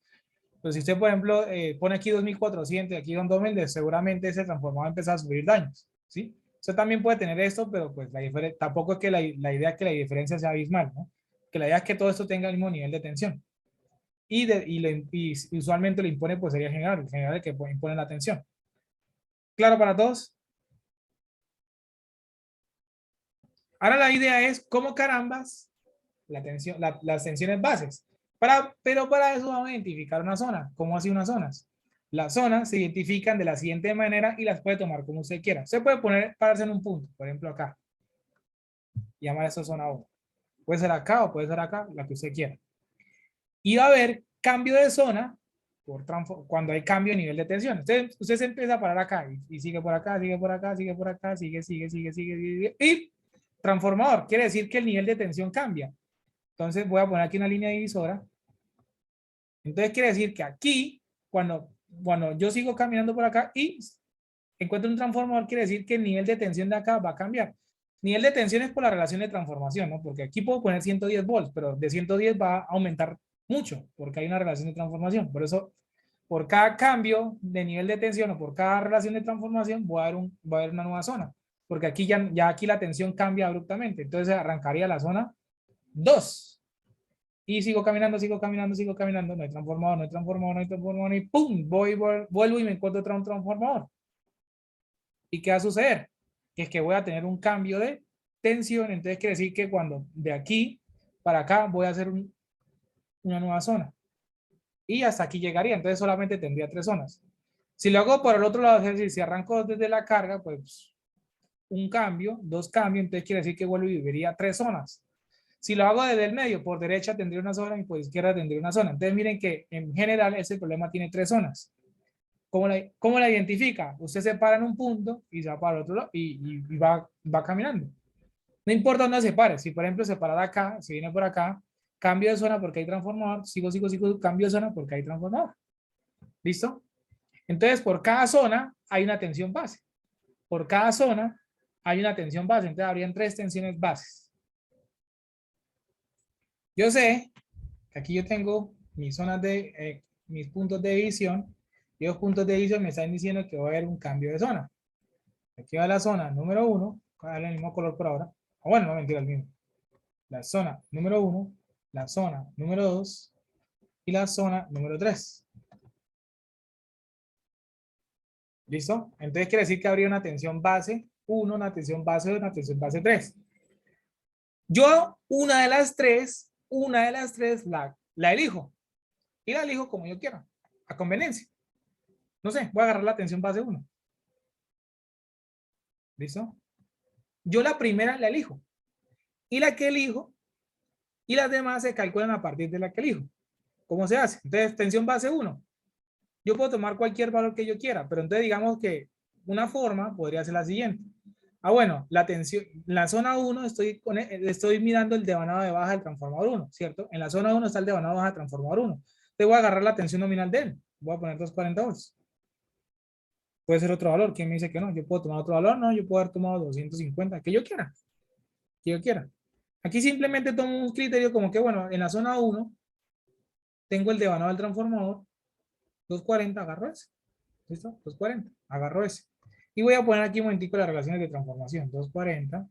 Pero si usted, por ejemplo, pone aquí 2400 y aquí son 2000, seguramente ese transformador va a empezar a sufrir daños, ¿sí? Usted también puede tener esto, pero pues tampoco es que la idea es que la diferencia sea abismal, ¿no? Que la idea es que todo esto tenga el mismo nivel de tensión. Y usualmente lo impone, pues sería el general el que impone la tensión. ¿Claro para todos? Ahora la idea es cómo carambas las tensiones bases. Pero para eso vamos a identificar una zona. ¿Cómo así unas zonas? Las zonas se identifican de la siguiente manera y las puede tomar como usted quiera. Usted puede pararse en un punto, por ejemplo acá. Y llamar a esa zona 1. Puede ser acá o puede ser acá, la que usted quiera. Y va a haber cambio de zona cuando hay cambio de nivel de tensión. Usted se empieza a parar acá y sigue por acá, sigue por acá, sigue por acá, sigue. Y transformador, quiere decir que el nivel de tensión cambia. Entonces voy a poner aquí una línea divisora. Entonces quiere decir que aquí, cuando yo sigo caminando por acá y encuentro un transformador, quiere decir que el nivel de tensión de acá va a cambiar. Nivel de tensión es por la relación de transformación, ¿no? Porque aquí puedo poner 110 volts, pero de 110 va a aumentar mucho, porque hay una relación de transformación. Por eso, por cada cambio de nivel de tensión o por cada relación de transformación, va a haber una nueva zona. Porque aquí ya aquí la tensión cambia abruptamente. Entonces arrancaría la zona 2. Y sigo caminando, no hay transformador, y ¡pum! Vuelvo y me encuentro otro transformador. ¿Y qué va a suceder? Que es que voy a tener un cambio de tensión, entonces quiere decir que cuando de aquí para acá voy a hacer una nueva zona. Y hasta aquí llegaría, entonces solamente tendría 3 zonas. Si lo hago por el otro lado, es decir, si arranco desde la carga, pues un cambio, 2 cambios, entonces quiere decir que vuelvo y viviría 3 zonas. Si lo hago desde el medio, por derecha tendría una zona y por izquierda tendría una zona. Entonces miren que en general ese problema tiene 3 zonas. ¿Cómo la identifica? Usted se para en un punto y se va para el otro lado y va caminando. No importa dónde se pare. Si por ejemplo se para de acá, si viene por acá, cambio de zona porque hay transformador, sigo, cambio de zona porque hay transformador. ¿Listo? Entonces por cada zona hay una tensión base. Por cada zona hay una tensión base. Entonces habrían 3 tensiones bases. Yo sé que aquí yo tengo mis zonas mis puntos de división, y los puntos de división me están diciendo que va a haber un cambio de zona. Aquí va la zona número 1, voy a darle el mismo color por ahora. O bueno, no mentira, el mismo. La zona número 1, la zona número 2 y la zona número 3. ¿Listo? Entonces quiere decir que habría una tensión base 1, una tensión base 2, una tensión base 3. Yo una de las tres la elijo. Y la elijo como yo quiera, a conveniencia. No sé, voy a agarrar la tensión base 1. ¿Listo? Yo la primera la elijo. Y la que elijo, y las demás se calculan a partir de la que elijo. ¿Cómo se hace? Entonces, tensión base 1. Yo puedo tomar cualquier valor que yo quiera, pero entonces digamos que una forma podría ser la siguiente. Bueno, la zona 1 estoy mirando el devanado de baja del transformador 1, ¿cierto? En la zona 1 está el devanado de baja del transformador 1. Entonces voy a agarrar la tensión nominal de él. Voy a poner 240 volts. Puede ser otro valor. ¿Quién me dice que no? Yo puedo tomar otro valor. No, yo puedo haber tomado 250. Que yo quiera. Que yo quiera. Aquí simplemente tomo un criterio como que, bueno, en la zona 1 tengo el devanado del transformador. 240, agarro ese. ¿Listo? 240. Agarro ese. Y voy a poner aquí un momentico las relaciones de transformación. 240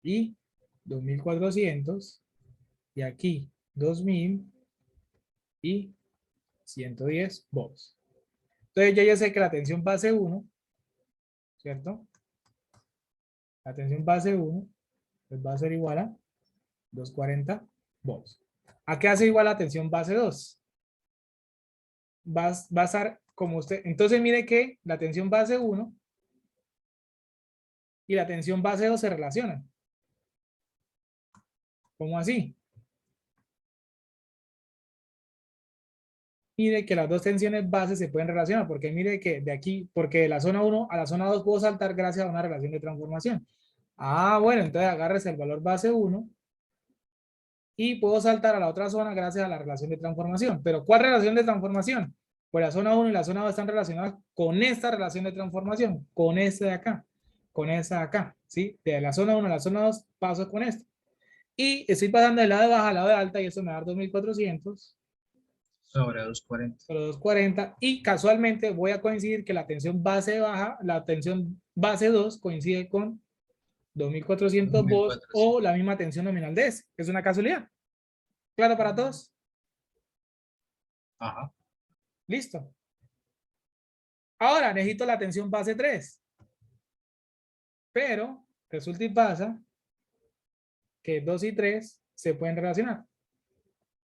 y 2400. Y aquí 2000 y 110 volts. Entonces yo ya sé que la tensión base 1, ¿cierto? La tensión base 1 pues va a ser igual a 240 volts. ¿A qué hace igual la tensión base 2? Va a estar como usted. Entonces mire que la tensión base 1 y la tensión base 2 se relacionan. ¿Cómo así? Mire que las dos tensiones bases se pueden relacionar, porque mire que de aquí, porque de la zona 1 a la zona 2 puedo saltar gracias a una relación de transformación. Bueno, entonces agárrese el valor base 1 y puedo saltar a la otra zona gracias a la relación de transformación. ¿Pero cuál relación de transformación? Pues la zona 1 y la zona 2 están relacionadas con esta relación de transformación, con esta de acá, con esta de acá, ¿sí? De la zona 1 a la zona 2 paso con esto. Y estoy pasando del lado de baja al lado de alta y eso me da 2400 Sobre 240. Sobre 240. Y casualmente voy a coincidir que la tensión base baja, la tensión base 2 coincide con 2400 volts 2400. o la misma tensión nominal de ese. Es una casualidad. ¿Claro para todos? Ajá. Listo. Ahora necesito la tensión base 3. Pero resulta y pasa que 2 y 3 se pueden relacionar.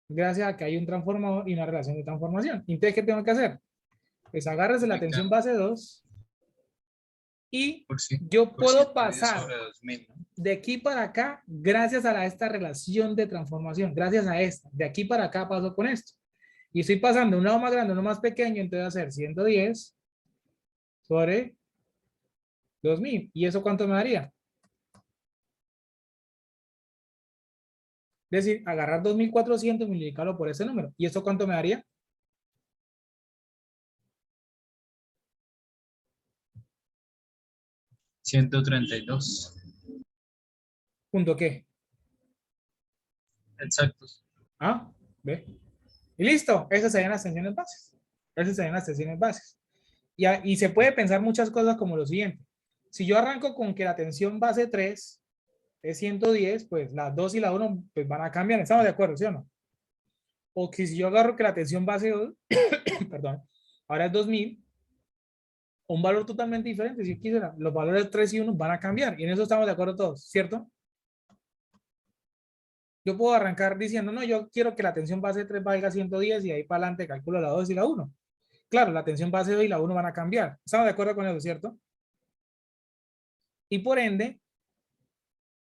Gracias a que hay un transformador y una relación de transformación. Entonces, ¿qué tengo que hacer? Pues agárrese la tensión base 2 y Por sí. yo Por puedo 110 pasar sobre 2000, ¿no? de aquí para acá gracias a esta relación de transformación. Gracias a esta. De aquí para acá paso con esto. Y estoy pasando de un lado más grande a uno más pequeño, entonces va a ser 110 sobre 2000. ¿Y eso cuánto me daría? Es decir, agarrar 2400 y multiplicarlo por ese número. ¿Y eso cuánto me daría? $132. ¿Punto qué? Exactos. ¿Ah? ¿Ve? Y listo. Esas serían las tensiones bases. Esas serían las tensiones bases. Y se puede pensar muchas cosas como lo siguiente. Si yo arranco con que la tensión base 3 es 110, pues las 2 y la 1 pues van a cambiar. ¿Estamos de acuerdo, sí o no? O que si yo agarro que la tensión base 2, perdón, ahora es 2000, un valor totalmente diferente. Si yo quisiera, los valores 3 y 1 van a cambiar. Y en eso estamos de acuerdo todos, ¿cierto? Yo puedo arrancar diciendo, no, yo quiero que la tensión base 3 valga 110 y ahí para adelante calculo la 2 y la 1. Claro, la tensión base 2 y la 1 van a cambiar. ¿Estamos de acuerdo con eso, cierto? Y por ende,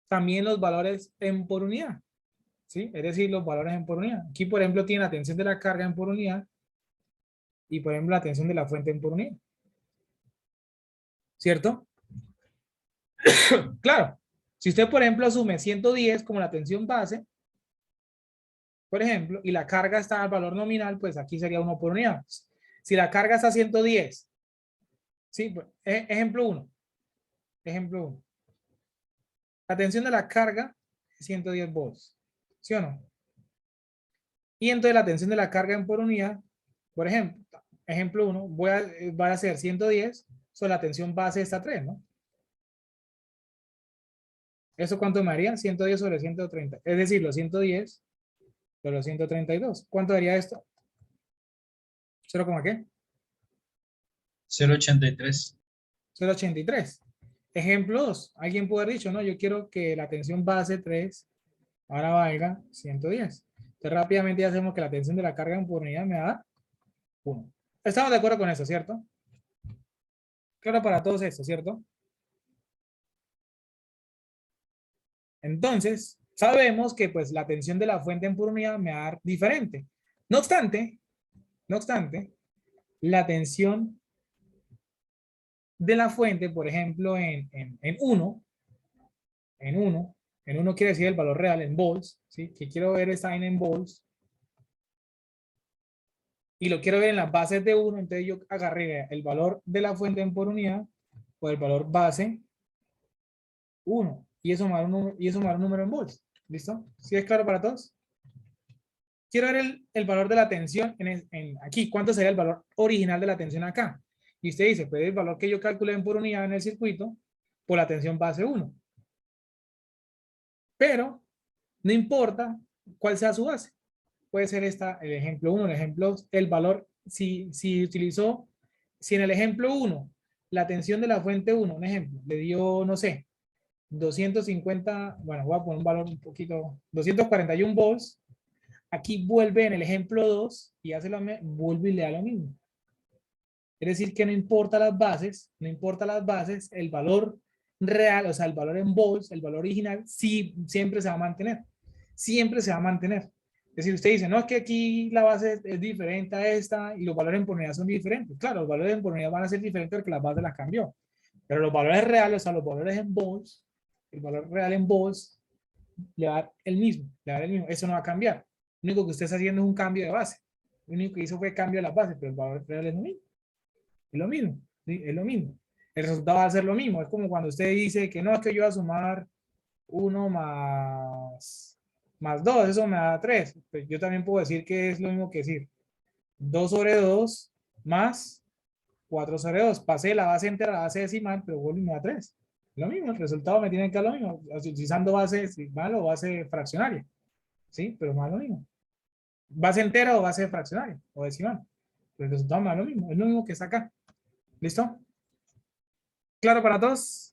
también los valores en por unidad. ¿Sí? Es decir, los valores en por unidad. Aquí, por ejemplo, tiene la tensión de la carga en por unidad y, por ejemplo, la tensión de la fuente en por unidad. ¿Cierto? Claro. Si usted, por ejemplo, asume 110 como la tensión base, por ejemplo, y la carga está al valor nominal, pues aquí sería 1 por unidad. Si la carga está a 110, ¿sí? Pues, ejemplo 1. Ejemplo 1. La tensión de la carga es 110 volts. ¿Sí o no? Y entonces la tensión de la carga en por unidad, por ejemplo, ejemplo 1, va a ser 110 sobre la tensión base está 3, ¿no? ¿Eso cuánto me haría? 110 sobre 130. Es decir, los 110 sobre los 132. ¿Cuánto daría esto? ¿0, qué? 0.83. 0,83. Ejemplo 2. Alguien puede haber dicho, no, yo quiero que la tensión base 3 ahora valga 110. Entonces rápidamente ya hacemos que la tensión de la carga en por unidad me da 1. Estamos de acuerdo con eso, ¿cierto? Claro para todos esto, ¿cierto? Entonces, sabemos que pues la tensión de la fuente en por unidad me va a dar diferente. No obstante, la tensión de la fuente, por ejemplo, en 1, en 1 quiere decir el valor real en volts, ¿sí? Que quiero ver esta en volts, y lo quiero ver en las bases de 1, entonces yo agarré el valor de la fuente en por unidad, o el valor base 1, y eso me da un número en volts. ¿Listo? ¿Sí es claro para todos? Quiero ver el valor de la tensión aquí. ¿Cuánto sería el valor original de la tensión acá? Y usted dice, pues el valor que yo calculé en por unidad en el circuito por la tensión base 1. Pero no importa cuál sea su base. Puede ser el ejemplo 1, el ejemplo 2, el valor, si en el ejemplo 1, la tensión de la fuente 1, un ejemplo, le dio, no sé, 250, bueno, voy a poner un valor un poquito, 241 volts. Aquí vuelve en el ejemplo 2 y vuelve y le da lo mismo. Es decir, que no importa las bases, el valor real, o sea, el valor en volts, el valor original, sí, siempre se va a mantener. Siempre se va a mantener. Es decir, usted dice, no, es que aquí la base es diferente a esta y los valores en por unidad son diferentes. Claro, los valores en por unidad van a ser diferentes porque la base las cambió. Pero los valores reales, o sea, los valores en volts, el valor real en volts, le va a dar el mismo, Eso no va a cambiar. Lo único que usted está haciendo es un cambio de base. Lo único que hizo fue cambio de la base, pero el valor real es lo mismo. Es lo mismo, ¿sí? Es lo mismo. El resultado va a ser lo mismo. Es como cuando usted dice que no, es que yo voy a sumar 1 más 2, eso me da 3. Pues yo también puedo decir que es lo mismo que decir 2 sobre 2 más 4 sobre 2. Pasé de la base entera a la base decimal, pero vuelvo y me da 3. Lo mismo, el resultado me tiene que dar lo mismo, utilizando base decimal o base fraccionaria. ¿Sí? Pero más lo mismo. Base entera o base fraccionaria o decimal. Pero el resultado me da lo mismo. Es lo mismo que está acá. ¿Listo? ¿Claro para todos?